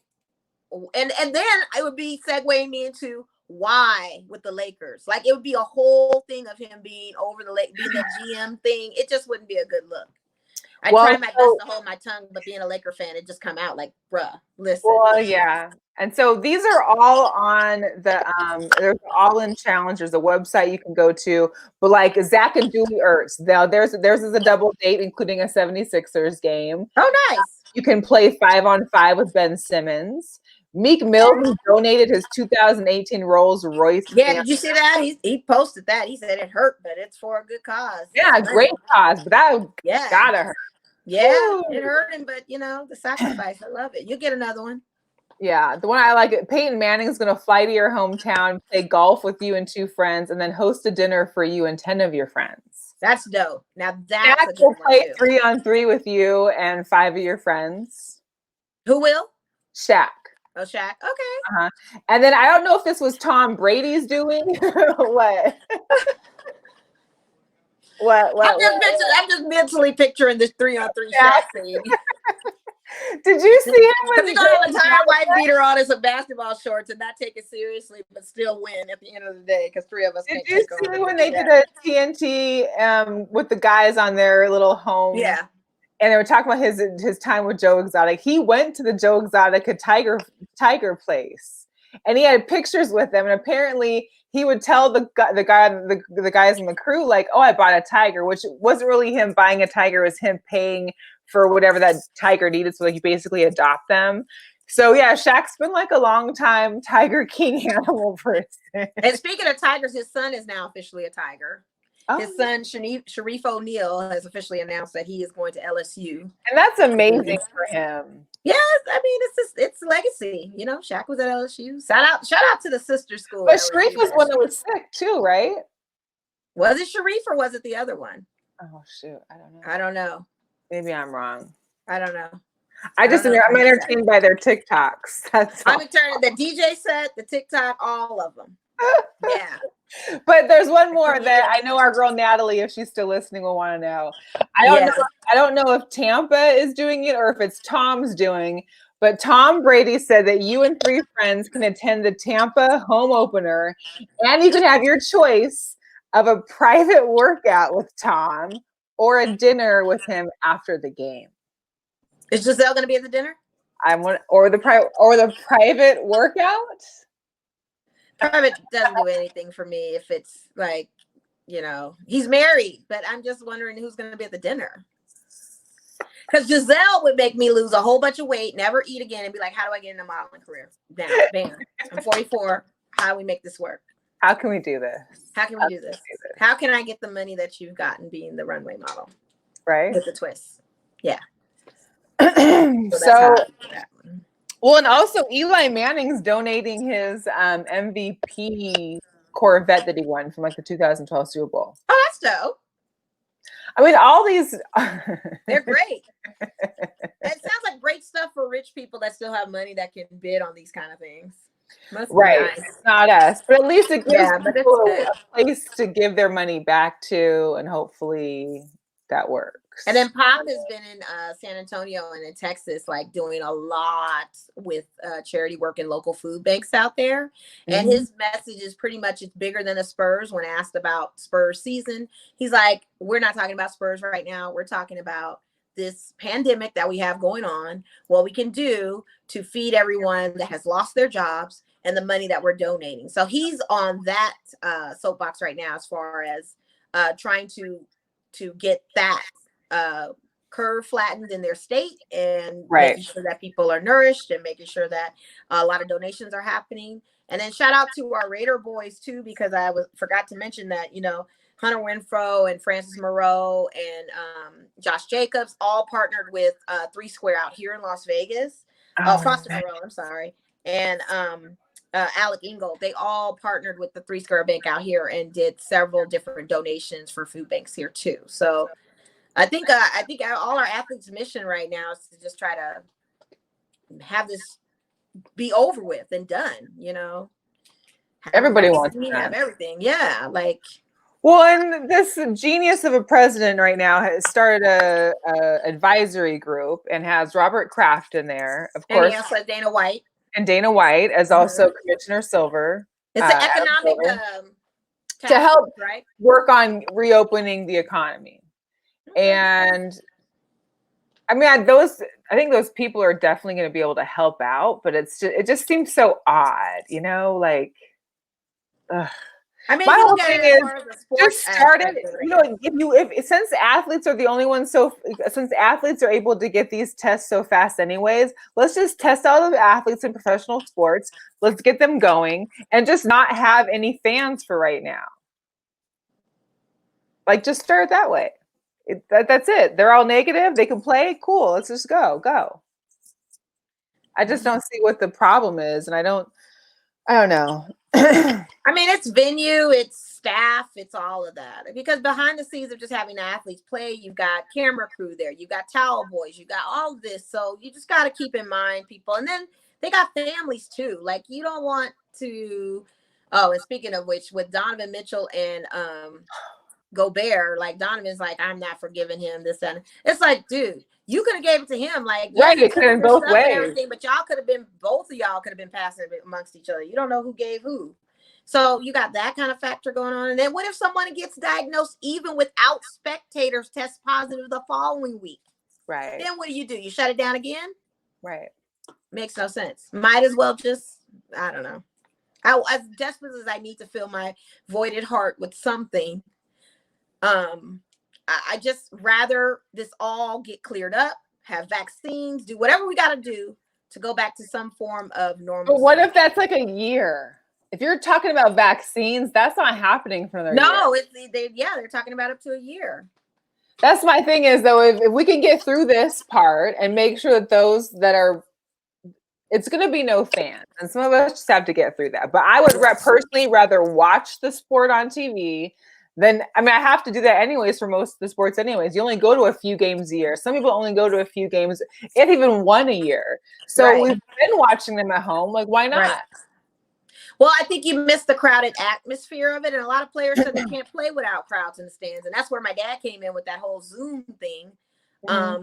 and then I would be segueing me into why with the Lakers. Like, it would be a whole thing of him being over the being the GM thing. It just wouldn't be a good look. I try my best to hold my tongue, but being a Laker fan, it just come out like, bruh, listen.
Well, yeah. And so these are all on the there's all in challenge. There's a website you can go to. But like Zach and Julie Ertz, now theirs is a double date, including a 76ers game.
Oh, nice.
You can play 5-on-5 with Ben Simmons. Meek Mill donated his 2018 Rolls Royce.
Yeah, did you see that? He posted that. He said it hurt, but it's for a good cause.
Yeah, great cause, but that gotta hurt.
Yeah, it hurt him, but the sacrifice. I love it. You'll get another one.
Yeah, the one I like it. Peyton Manning is going to fly to your hometown, play golf with you and 2 friends, and then host a dinner for you and 10 of your friends.
That's dope. Now that's
a good one. Play 3-on-3 with you and 5 of your friends.
Who will?
Shaq.
Oh, Shaq. Okay.
And then I don't know if this was Tom Brady's doing. What?
I'm just mentally picturing this 3-on-3 Shaq scene.
Did you see him
when he's gonna have a entire white beater on and some basketball shorts and not take it seriously, but still win at the end of the day because 3 of us.
Did you see when they did a TNT with the guys on their little home?
Yeah.
And they were talking about his time with Joe Exotic. He went to the Joe Exotic Tiger place, and he had pictures with them. And apparently, he would tell the guys in the crew like, "Oh, I bought a tiger," which wasn't really him buying a tiger; it was him paying for whatever that tiger needed. So like, you basically adopt them. So yeah, Shaq's been like a long time Tiger King animal person.
And speaking of tigers, his son is now officially a tiger. His son, Sharif O'Neal, has officially announced that he is going to LSU.
And that's amazing for him.
Yes, I mean, it's legacy. Shaq was at LSU. Shout out to the sister school.
But Sharif was one that was sick too, right?
Was it Sharif or was it the other one?
Oh, shoot.
I don't know.
Maybe I'm wrong.
I don't know.
I'm entertained by their TikToks.
I'm entertained. The DJ set, the TikTok, all of them. Yeah.
But there's one more that I know our girl Natalie, if she's still listening, will want to know. I don't know if Tampa is doing it or if it's Tom's doing, but Tom Brady said that you and 3 friends can attend the Tampa home opener, and you can have your choice of a private workout with Tom or a dinner with him after the game.
Is Giselle going to be at the dinner?
Or the private workout.
Private doesn't do anything for me if it's like, he's married, but I'm just wondering who's going to be at the dinner. Because Giselle would make me lose a whole bunch of weight, never eat again, and be like, how do I get in a modeling career? Bam. I'm 44. How do we make this work?
How can we do this?
How can we do this? How can I get the money that you've gotten being the runway model?
Right.
With the twist. Yeah.
Well, and also Eli Manning's donating his MVP Corvette that he won from like the 2012 Super Bowl.
Oh, that's dope.
I mean, all these
they're great. It sounds like great stuff for rich people that still have money that can bid on these kind of things.
Right.
Nice.
It's not us, but at least it gives people a place to give their money back to, and hopefully that works.
And then Pop has been in San Antonio and in Texas, like doing a lot with charity work in local food banks out there. Mm-hmm. And his message is pretty much, it's bigger than the Spurs. When asked about Spurs season, he's like, we're not talking about Spurs right now. We're talking about this pandemic that we have going on, what we can do to feed everyone that has lost their jobs and the money that we're donating. So he's on that soapbox right now as far as trying to get that curve flattened in their state and making sure that people are nourished and making sure that a lot of donations are happening. And then shout out to our Raider boys too, because I forgot to mention that, Hunter Renfrow and Francis Moreau and Josh Jacobs all partnered with 3 Square out here in Las Vegas. Foster Moreau, I'm sorry. And Alec Ingold, they all partnered with the Three Square Bank out here and did several different donations for food banks here too. So I think all our athletes' mission right now is to just try to have this be over with and done. You know,
everybody wants
to
that.
have everything. Yeah, like.
Well, and this genius of a president right now has started a advisory group and has Robert Kraft in there, of course,
and he also has Dana White.
And Dana White as also Commissioner Silver.
It's an economic
to help
force, right?
work on reopening the economy. And I mean, I think those people are definitely going to be able to help out, but it just seems so odd, you know, like, ugh.
I mean,
my whole thing is just start it. You know, if since athletes are the only ones, since athletes are able to get these tests so fast, anyways, let's just test all the athletes in professional sports. Let's get them going, and just not have any fans for right now. Like, just start that way. That's it. They're all negative. They can play. Cool. Let's just go. I just don't see what the problem is, and I don't know.
I mean, it's venue, it's staff, it's all of that. Because behind the scenes of just having the athletes play, you've got camera crew there, you've got towel boys, you got all of this. So you just got to keep in mind, people. And then they got families too. Like, you don't want to. Oh, and speaking of which, with Donovan Mitchell and Gobert, like, Donovan's like, I'm not forgiving him. This and it's like, dude, you could have gave it to him. Like,
right, it could have been both ways.
But y'all could have been, both of y'all could have been passing it amongst each other. You don't know who gave who. So you got that kind of factor going on. And then what if someone gets diagnosed even without spectators test positive the following week?
Right.
Then what do? You shut it down again?
Right.
Makes no sense. Might as well just, I don't know. As desperate as I need to fill my voided heart with something, I just rather this all get cleared up, have vaccines, do whatever we got to do to go back to some form of normal.
But what if that's like a year? If you're talking about vaccines, that's not happening for another year.
They're talking about up to a year.
That's my thing is, though, if we can get through this part and make sure that those that are, it's going to be no fans. And some of us just have to get through that. But I would personally rather watch the sport on TV than, I mean, I have to do that anyways for most of the sports anyways. You only go to a few games a year. Some people only go to a few games, if even one a year. So we've been watching them at home. Like, why not?
Right. Well, I think you missed the crowded atmosphere of it. And a lot of players said they can't play without crowds in the stands. And that's where my dad came in with that whole Zoom thing.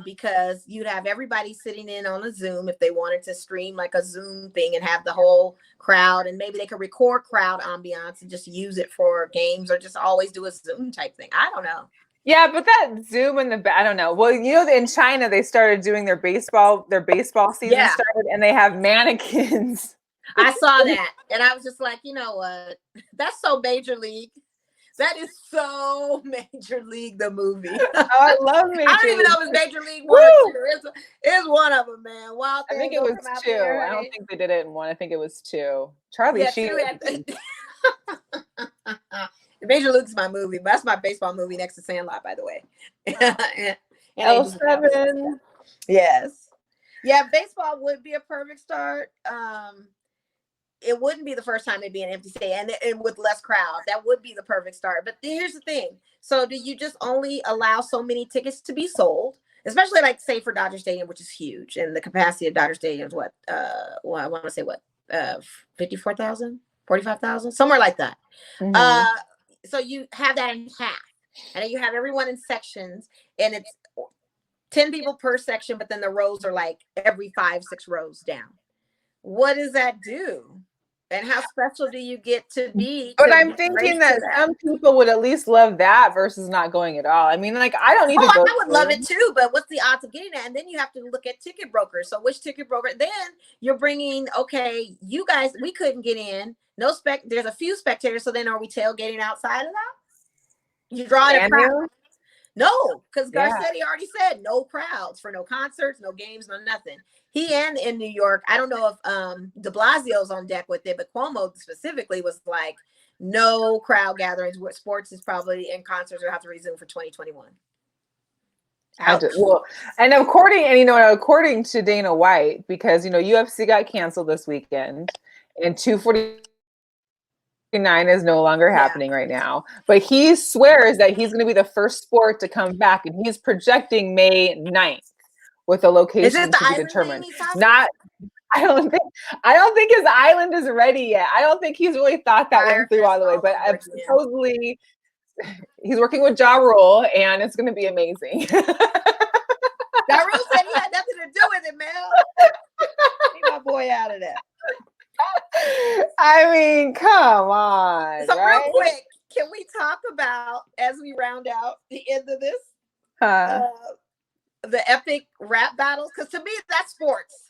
Because you'd have everybody sitting in on a Zoom if they wanted to stream like a Zoom thing and have the whole crowd. And maybe they could record crowd ambiance and just use it for games or just always do a Zoom type thing. I don't know.
Yeah, but that Zoom I don't know. Well, you know, in China, they started doing their baseball season started, and they have mannequins.
I saw that, and I was just like, you know what? That's so Major League. That is so Major League, the movie.
Oh, I love Major League.
I don't even know if it's Major League 1 or 2. It's one of them, man. Wild
I think it was 2. I don't think they did it in 1. I think it was 2. Charlie Sheen.
Major League's my movie. That's my baseball movie next to Sandlot, by the way. and
L7.
Yes. Yeah, baseball would be a perfect start. It wouldn't be the first time it'd be an empty stadium and with less crowd. That would be the perfect start. But here's the thing. So do you just only allow so many tickets to be sold? Especially like, say, for Dodger Stadium, which is huge. And the capacity of Dodger Stadium is what? I want to say 54,000, 45,000, somewhere like that. So you have that in half. And then you have everyone in sections. And it's 10 people per section, but then the rows are like every 5-6 rows down. What does that do? And how special do you get to be?
But I'm thinking that some people would at least love that versus not going at all. I mean, like, I don't need to go.
I would love it too, but what's the odds of getting that? And then you have to look at ticket brokers. So which ticket broker? Then you're bringing, okay, you guys, we couldn't get in. There's a few spectators. So then are we tailgating outside of that? You draw a crowd. No, because Garcetti already said no crowds for no concerts, no games, no nothing. He and in New York, I don't know if de Blasio's on deck with it, but Cuomo specifically was like, no crowd gatherings. Sports is probably and concerts will have to resume for 2021.
Well, and according to Dana White, because UFC got canceled this weekend, and 249 is no longer happening right now. But he swears that he's going to be the first sport to come back, and he's projecting May 9th with a location to be determined. Not. I don't think his island is ready yet. I don't think he's really thought that one through all the way. But supposedly, he's working with Ja Rule, and it's going to be amazing.
Ja Rule said he had nothing to do with it, Mel. Leave my boy out of that.
I mean, come on.
So real quick, can we talk about, as we round out the end of this, the epic rap battles? Because to me, that's sports.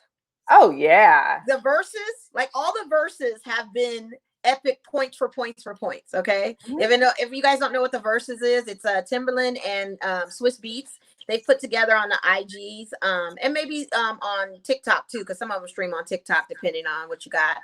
Oh, yeah.
The verses, like all the verses have been epic points for points, okay? Mm-hmm. If you guys don't know what the verses is, it's Timberland and Swiss Beats. They put together on the IGs and maybe on TikTok too, because some of them stream on TikTok depending on what you got.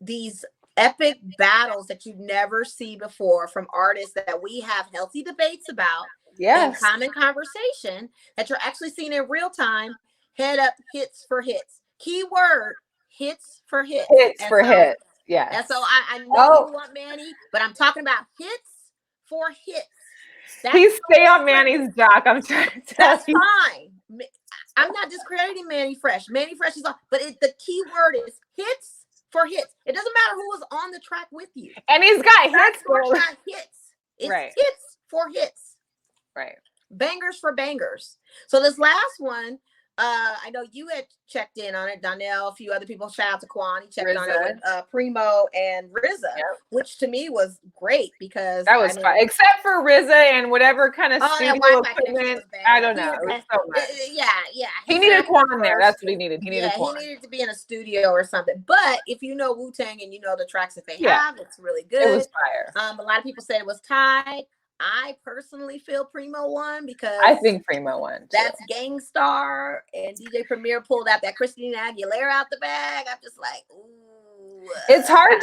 These epic battles that you never see before from artists that we have healthy debates about, and common conversation that you're actually seeing in real time. Head up, hits for hits. Keyword, hits for hits.
Hits for hits. Yeah.
And so I know you want Manny, but I'm talking about hits for hits.
Please stay on Manny's jock. I'm trying to tell
That's
you.
Fine. I'm not discrediting Manny Fresh. Manny Fresh is on, but the key word is hits for hits. It doesn't matter who was on the track with you.
And he's got hits for
hits. It's hits for hits.
Right.
Bangers for bangers. So this last one, I know you had checked in on it, Donnell, a few other people. Shout out to Quan. He checked on it with Primo and RZA, which to me was great because
that was fun. Except for RZA and whatever kind of studio equipment. I don't know. It was so much.
Yeah.
He needed Quan there. That's what he needed. He needed Quan.
He needed to be in a studio or something. But if you know Wu-Tang and you know the tracks that they have, it's really good.
It was fire.
A lot of people said it was tied. I personally feel Primo won because
I think Primo won too.
That's Gangstar, and DJ Premier pulled out that Christina Aguilera out the bag. I'm just like, ooh.
It's hard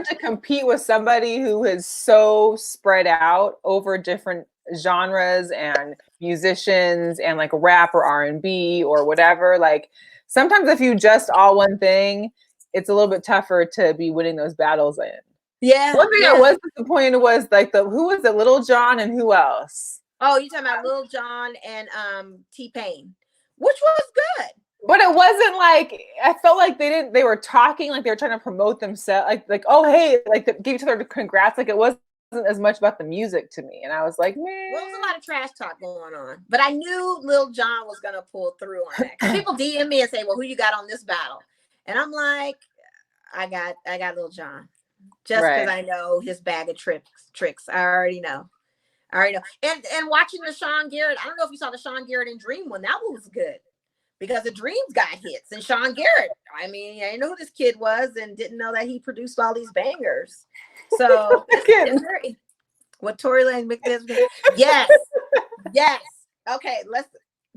to compete with somebody who is so spread out over different genres and musicians and like rap or R&B or whatever. Like sometimes if you just all one thing, it's a little bit tougher to be winning those battles in.
Yeah.
One thing I was disappointed was like who was it? Lil Jon and who else?
Oh, you're talking about Lil Jon and T-Pain, which was good.
But it wasn't like I felt like they were talking like they were trying to promote themselves, like oh hey, like give each other congrats. Like it wasn't as much about the music to me, and I was like, man.
Well, there was a lot of trash talk going on, but I knew Lil Jon was gonna pull through on that. People DM me and say, well, who you got on this battle? And I'm like, I got Lil Jon. Just because I know his bag of tricks. I already know. And watching the Sean Garrett, I don't know if you saw the Sean Garrett and Dream one. That one was good because the Dreams got hits. And Sean Garrett, I mean, I didn't know who this kid was and didn't know that he produced all these bangers. So what Tory Lanez McNiz? Yes. Okay,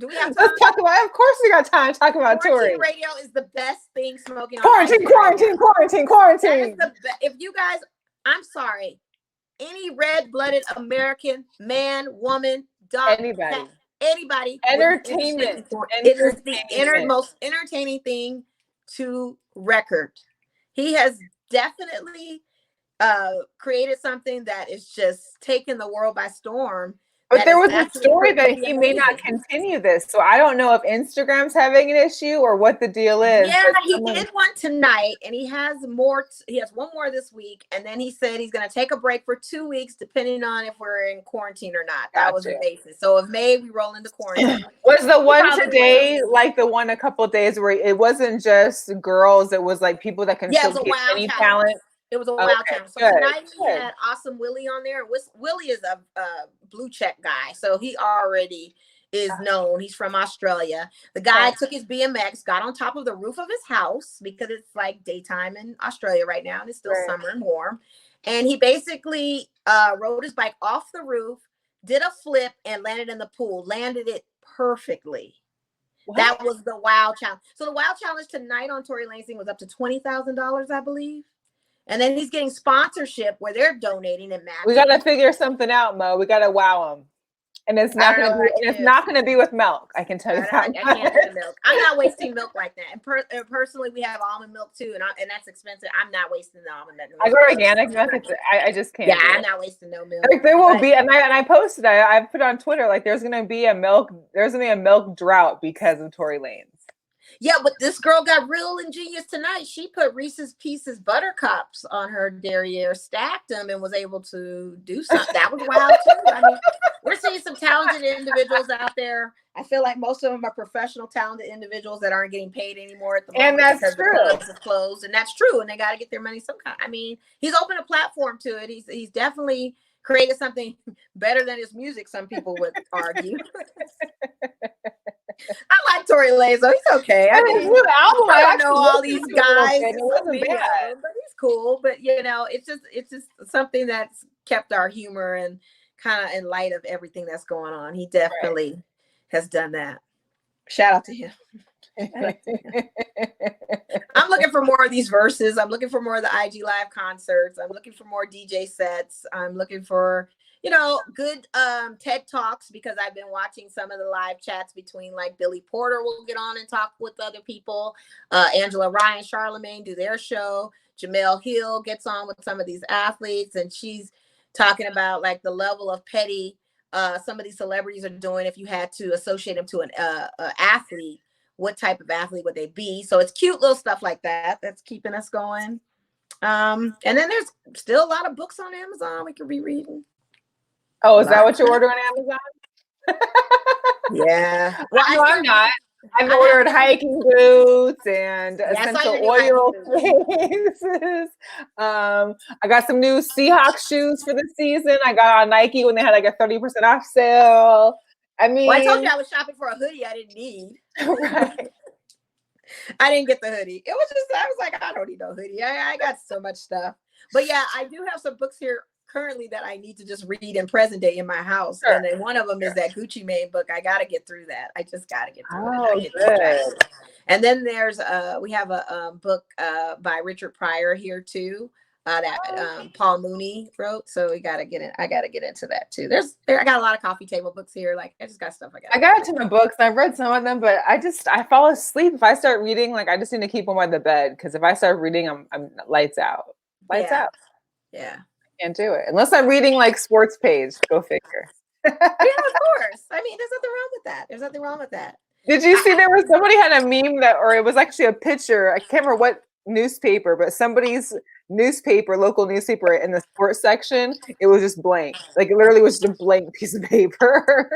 do we have time?
Let's talk about? Of course, we got time to talk about Tory.
Quartine Radio is the best thing smoking.
Quartine.
If you guys, I'm sorry, any red-blooded American man, woman, dog, anybody,
entertainment.
It is the most entertaining thing to record. He has definitely created something that is just taking the world by storm.
But there was a story that he may not continue this. So I don't know if Instagram's having an issue or what the deal is.
Yeah, he did one tonight and he has more. He has one more this week. And then he said he's going to take a break for 2 weeks, depending on if we're in quarantine or not. That was the basis. So if May, we roll into quarantine.
Was the one today like the one a couple of days where it wasn't just girls, it was like people that can showcase any talent?
It was a wild challenge. So tonight we had Awesome Willie on there. Willie is a blue check guy, so he already is known. He's from Australia. The guy took his BMX, got on top of the roof of his house because it's like daytime in Australia right now, and it's still summer and warm. And he basically rode his bike off the roof, did a flip, and landed in the pool. Landed it perfectly. What? That was the wild challenge. So the wild challenge tonight on Tory Lanez thing was up to $20,000, I believe. And then he's getting sponsorship where they're donating and matching.
We got to figure something out, Mo. We got to wow him. And it's not going to be. It's not going to be with milk. I can tell you that.
I can't do the milk. I'm not wasting milk like that. And personally, we have almond milk too, and that's expensive. I'm not wasting the almond milk.
I go organic milk. I just can't.
Yeah, I'm not wasting no milk.
Like there will be, and I posted. I put on Twitter like there's going to be a milk drought because of Tory Lanez.
Yeah, but this girl got real ingenious tonight. She put Reese's Pieces buttercups on her derriere, stacked them, and was able to do something. That was wild too. I mean, we're seeing some talented individuals out there. I feel like most of them are professional, talented individuals that aren't getting paid anymore at the moment.
And that's
because
true.
The clubs are closed, and that's true. And they got to get their money some kind. I mean, he's opened a platform to it. He's definitely created something better than his music. Some people would argue. I like Tory Lanez, though. He's okay. I mean,
new album.
I don't know all these guys,
it wasn't bad.
but he's cool. But it's just something that's kept our humor and kind of in light of everything that's going on. He definitely has done that. Shout out to him. I'm looking for more of these verses. I'm looking for more of the IG Live concerts. I'm looking for more DJ sets. I'm looking for good TED Talks, because I've been watching some of the live chats between, like, Billy Porter will get on and talk with other people. Angela Ryan, Charlemagne do their show. Jamel Hill gets on with some of these athletes, and she's talking about, like, the level of petty some of these celebrities are doing. If you had to associate them to an athlete, what type of athlete would they be? So it's cute little stuff like that that's keeping us going. And then there's still a lot of books on Amazon we could be reading.
Oh, is that what you order on Amazon?
Yeah.
Well, I'm not. I've ordered hiking boots and essential oil cases. I got some new Seahawks shoes for the season. I got on Nike when they had like a 30% off sale. I mean,
I told you I was shopping for a hoodie I didn't need.
Right.
I didn't get the hoodie. It was just, I was like, I don't need no hoodie. I got so much stuff. But yeah, I do have some books here currently that I need to just read in present day in my house. Sure. And then one of them is that Gucci Mane book. I got to get through that. I just got to get through it.
Good.
And then there's we have a book by Richard Pryor here too, that Paul Mooney wrote. So we got to get in. I got to get into that too. I got a lot of coffee table books here. Like, I just got stuff I
got a ton of books. I've read some of them, but I fall asleep if I start reading. Like, I just need to keep them by the bed, because if I start reading, I'm lights out. Lights out.
Yeah.
Can't do it unless I'm reading like sports page. Go figure.
Yeah, of course. I mean, there's nothing wrong with that.
Did you see there was somebody had a meme or it was actually a picture. I can't remember what newspaper, but somebody's local newspaper, in the sports section, it was just blank. Like, it literally was just a blank piece of paper.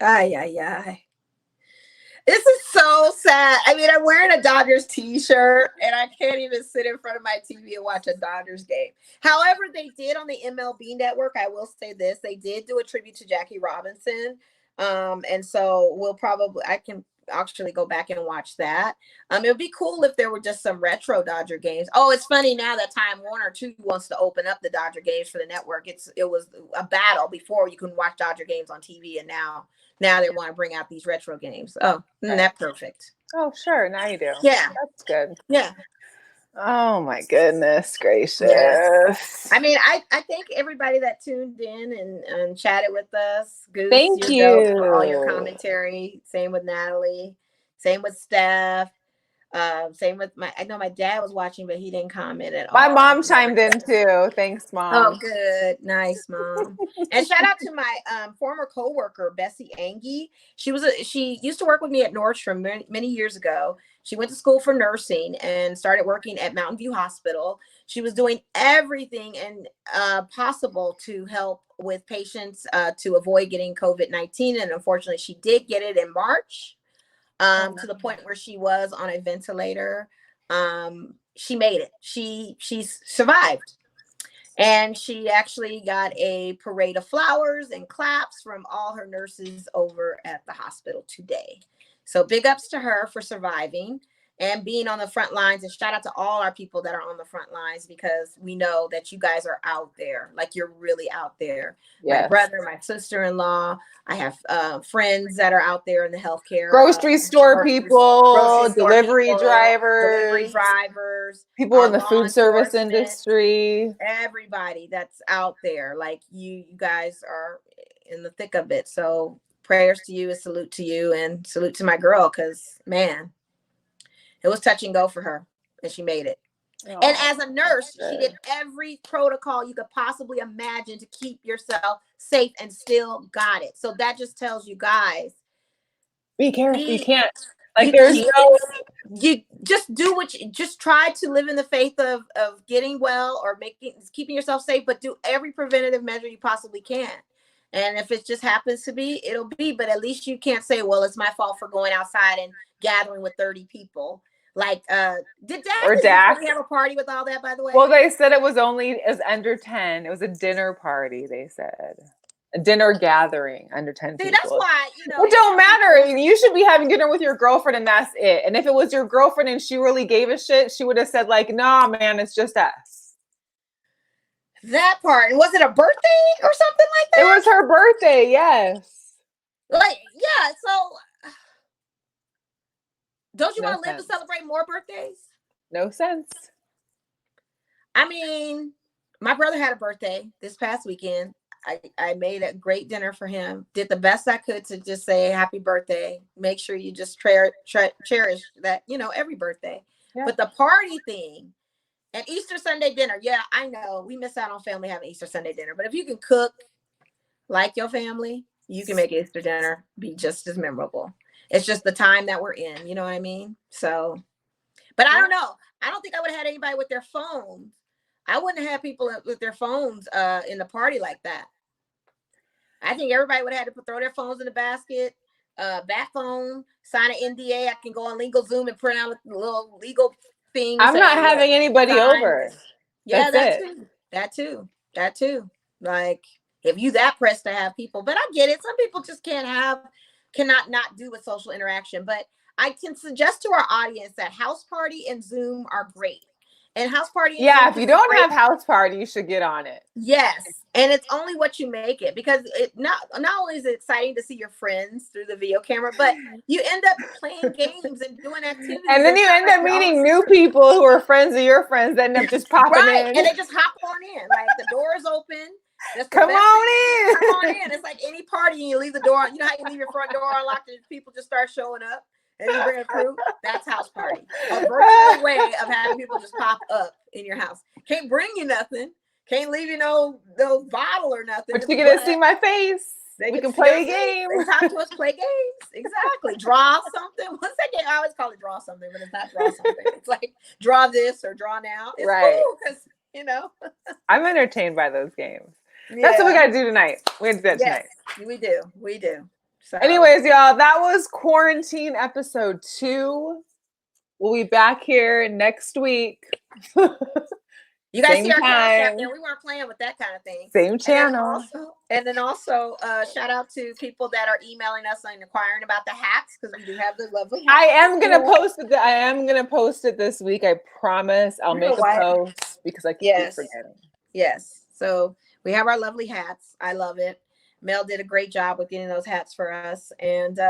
Ay. This is so sad. I mean, I'm wearing a Dodgers t-shirt and I can't even sit in front of my TV and watch a Dodgers game. However, they did on the MLB network, I will say this, they did do a tribute to Jackie Robinson. And so I can actually go back and watch that. It would be cool if there were just some retro Dodger games. Oh, it's funny now that Time Warner too wants to open up the Dodger games for the network. It was a battle before you couldn't watch Dodger games on TV, and now they want to bring out these retro games. Oh, isn't that perfect?
Oh, sure. Now you do.
Yeah.
That's good.
Yeah.
Oh my goodness gracious.
Yes. I mean, I thank everybody that tuned in and chatted with us. Goose,
thank you
for all your commentary. Same with Natalie. Same with Steph. Same with I know my dad was watching, but he didn't comment at all.
My mom chimed in too. Thanks, Mom.
Oh, good. Nice, Mom. And shout out to my former coworker, Bessie Angie. She used to work with me at Nordstrom many years ago. She went to school for nursing and started working at Mountain View Hospital. She was doing everything possible to help with patients to avoid getting COVID-19. And unfortunately, she did get it in March. To the point where she was on a ventilator. She made it. She survived. And she actually got a parade of flowers and claps from all her nurses over at the hospital today. So big ups to her for surviving and being on the front lines. And shout out to all our people that are on the front lines, because we know that you guys are out there. Like, you're really out there. Yes. My brother, my sister-in-law. I have friends that are out there in the healthcare.
Grocery store people, delivery drivers, people in the food service industry.
Everybody that's out there. Like, you guys are in the thick of it. So prayers to you, and salute to you, and salute to my girl, because man, it was touch and go for her, and she made it. And as a nurse, she did every protocol you could possibly imagine to keep yourself safe, and still got it. So that just tells you guys,
be careful. You can't, like,
you just do just try to live in the faith of getting well, or keeping yourself safe, but do every preventative measure you possibly can. And if it just happens to be, it'll be, but at least you can't say, well, it's my fault for going outside and gathering with 30 people. Like, did Dak really have a party with all that, by the way?
Well, they said it was under 10. It was a dinner party, they said. A dinner gathering under 10 people.
That's why,
it don't matter. You should be having dinner with your girlfriend, and that's it. And if it was your girlfriend and she really gave a shit, she would have said, like, nah, man, it's just us.
That part. Was it a birthday or something like that?
It was her birthday, yes.
Like, yeah, so don't you want to live to celebrate more birthdays?
No sense.
I mean, my brother had a birthday this past weekend. I made a great dinner for him. Did the best I could to just say happy birthday. Make sure you just cherish that, every birthday. Yeah. But the party thing and Easter Sunday dinner, yeah, I know we miss out on family having Easter Sunday dinner. But if you can cook like your family, you can make Easter dinner be just as memorable. It's just the time that we're in, you know what I mean? So, but I don't know. I don't think I would have had anybody with their phones. I wouldn't have had people with their phones in the party like that. I think everybody would have had to throw their phones in the basket, back phone, sign an NDA. I can go on LegalZoom and print out a little legal thing.
I'm not having anybody over.
Yeah, that too. Like, if you that pressed to have people, but I get it. Some people just cannot not do with social interaction. But I can suggest to our audience that house party and Zoom are great. And house party.
Yeah, if you don't have house party, you should get on it.
Yes. And it's only what you make it, because it not only is it exciting to see your friends through the video camera, but you end up playing games and doing activities.
And then you end up meeting new people who are friends of your friends that end up just popping in.
And they just hop on in. Like, the door is open.
Come on
in. It's like any party, and you leave the door. You know how you leave your front door unlocked and people just start showing up? And you bring a crew, that's house party. A virtual way of having people just pop up in your house. Can't bring you nothing. Can't leave you no bottle or nothing.
But you get to see my face. We can play a game.
They talk to us, play games. Exactly. Draw something. What's that game? I always call it draw something, but it's not draw something. It's like draw this or draw now. It's cool because,
I'm entertained by those games. Yeah. That's what we got to do tonight. We have to do that tonight.
We do. So.
Anyways, y'all, that was Quarantine episode 2. We'll be back here next week.
You guys see our cash app there. We weren't playing with that kind of thing.
Same channel.
And then also shout out to people that are emailing us and inquiring about the hats, because we do have the lovely hats.
I am gonna post it this week. I promise. I'll make a post because I keep forgetting.
Yes. So we have our lovely hats. I love it. Mel did a great job with getting those hats for us. And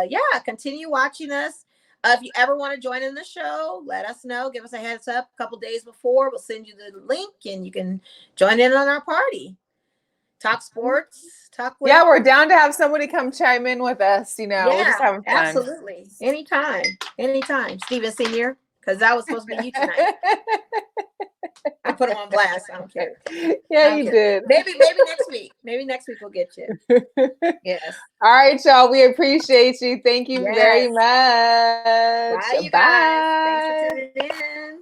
continue watching us. If you ever want to join in the show, let us know. Give us a heads up a couple days before. We'll send you the link and you can join in on our party. Talk sports.
Yeah, we're down to have somebody come chime in with us. We're just having fun.
Absolutely. Anytime. Steven Sr., because that was supposed to be you tonight. I put him on blast. I don't care.
Yeah, you did.
Maybe next week. Maybe next week we'll get you. Yes.
All right, y'all. We appreciate you. Thank you very much.
Bye, you guys. Thanks for tuning in.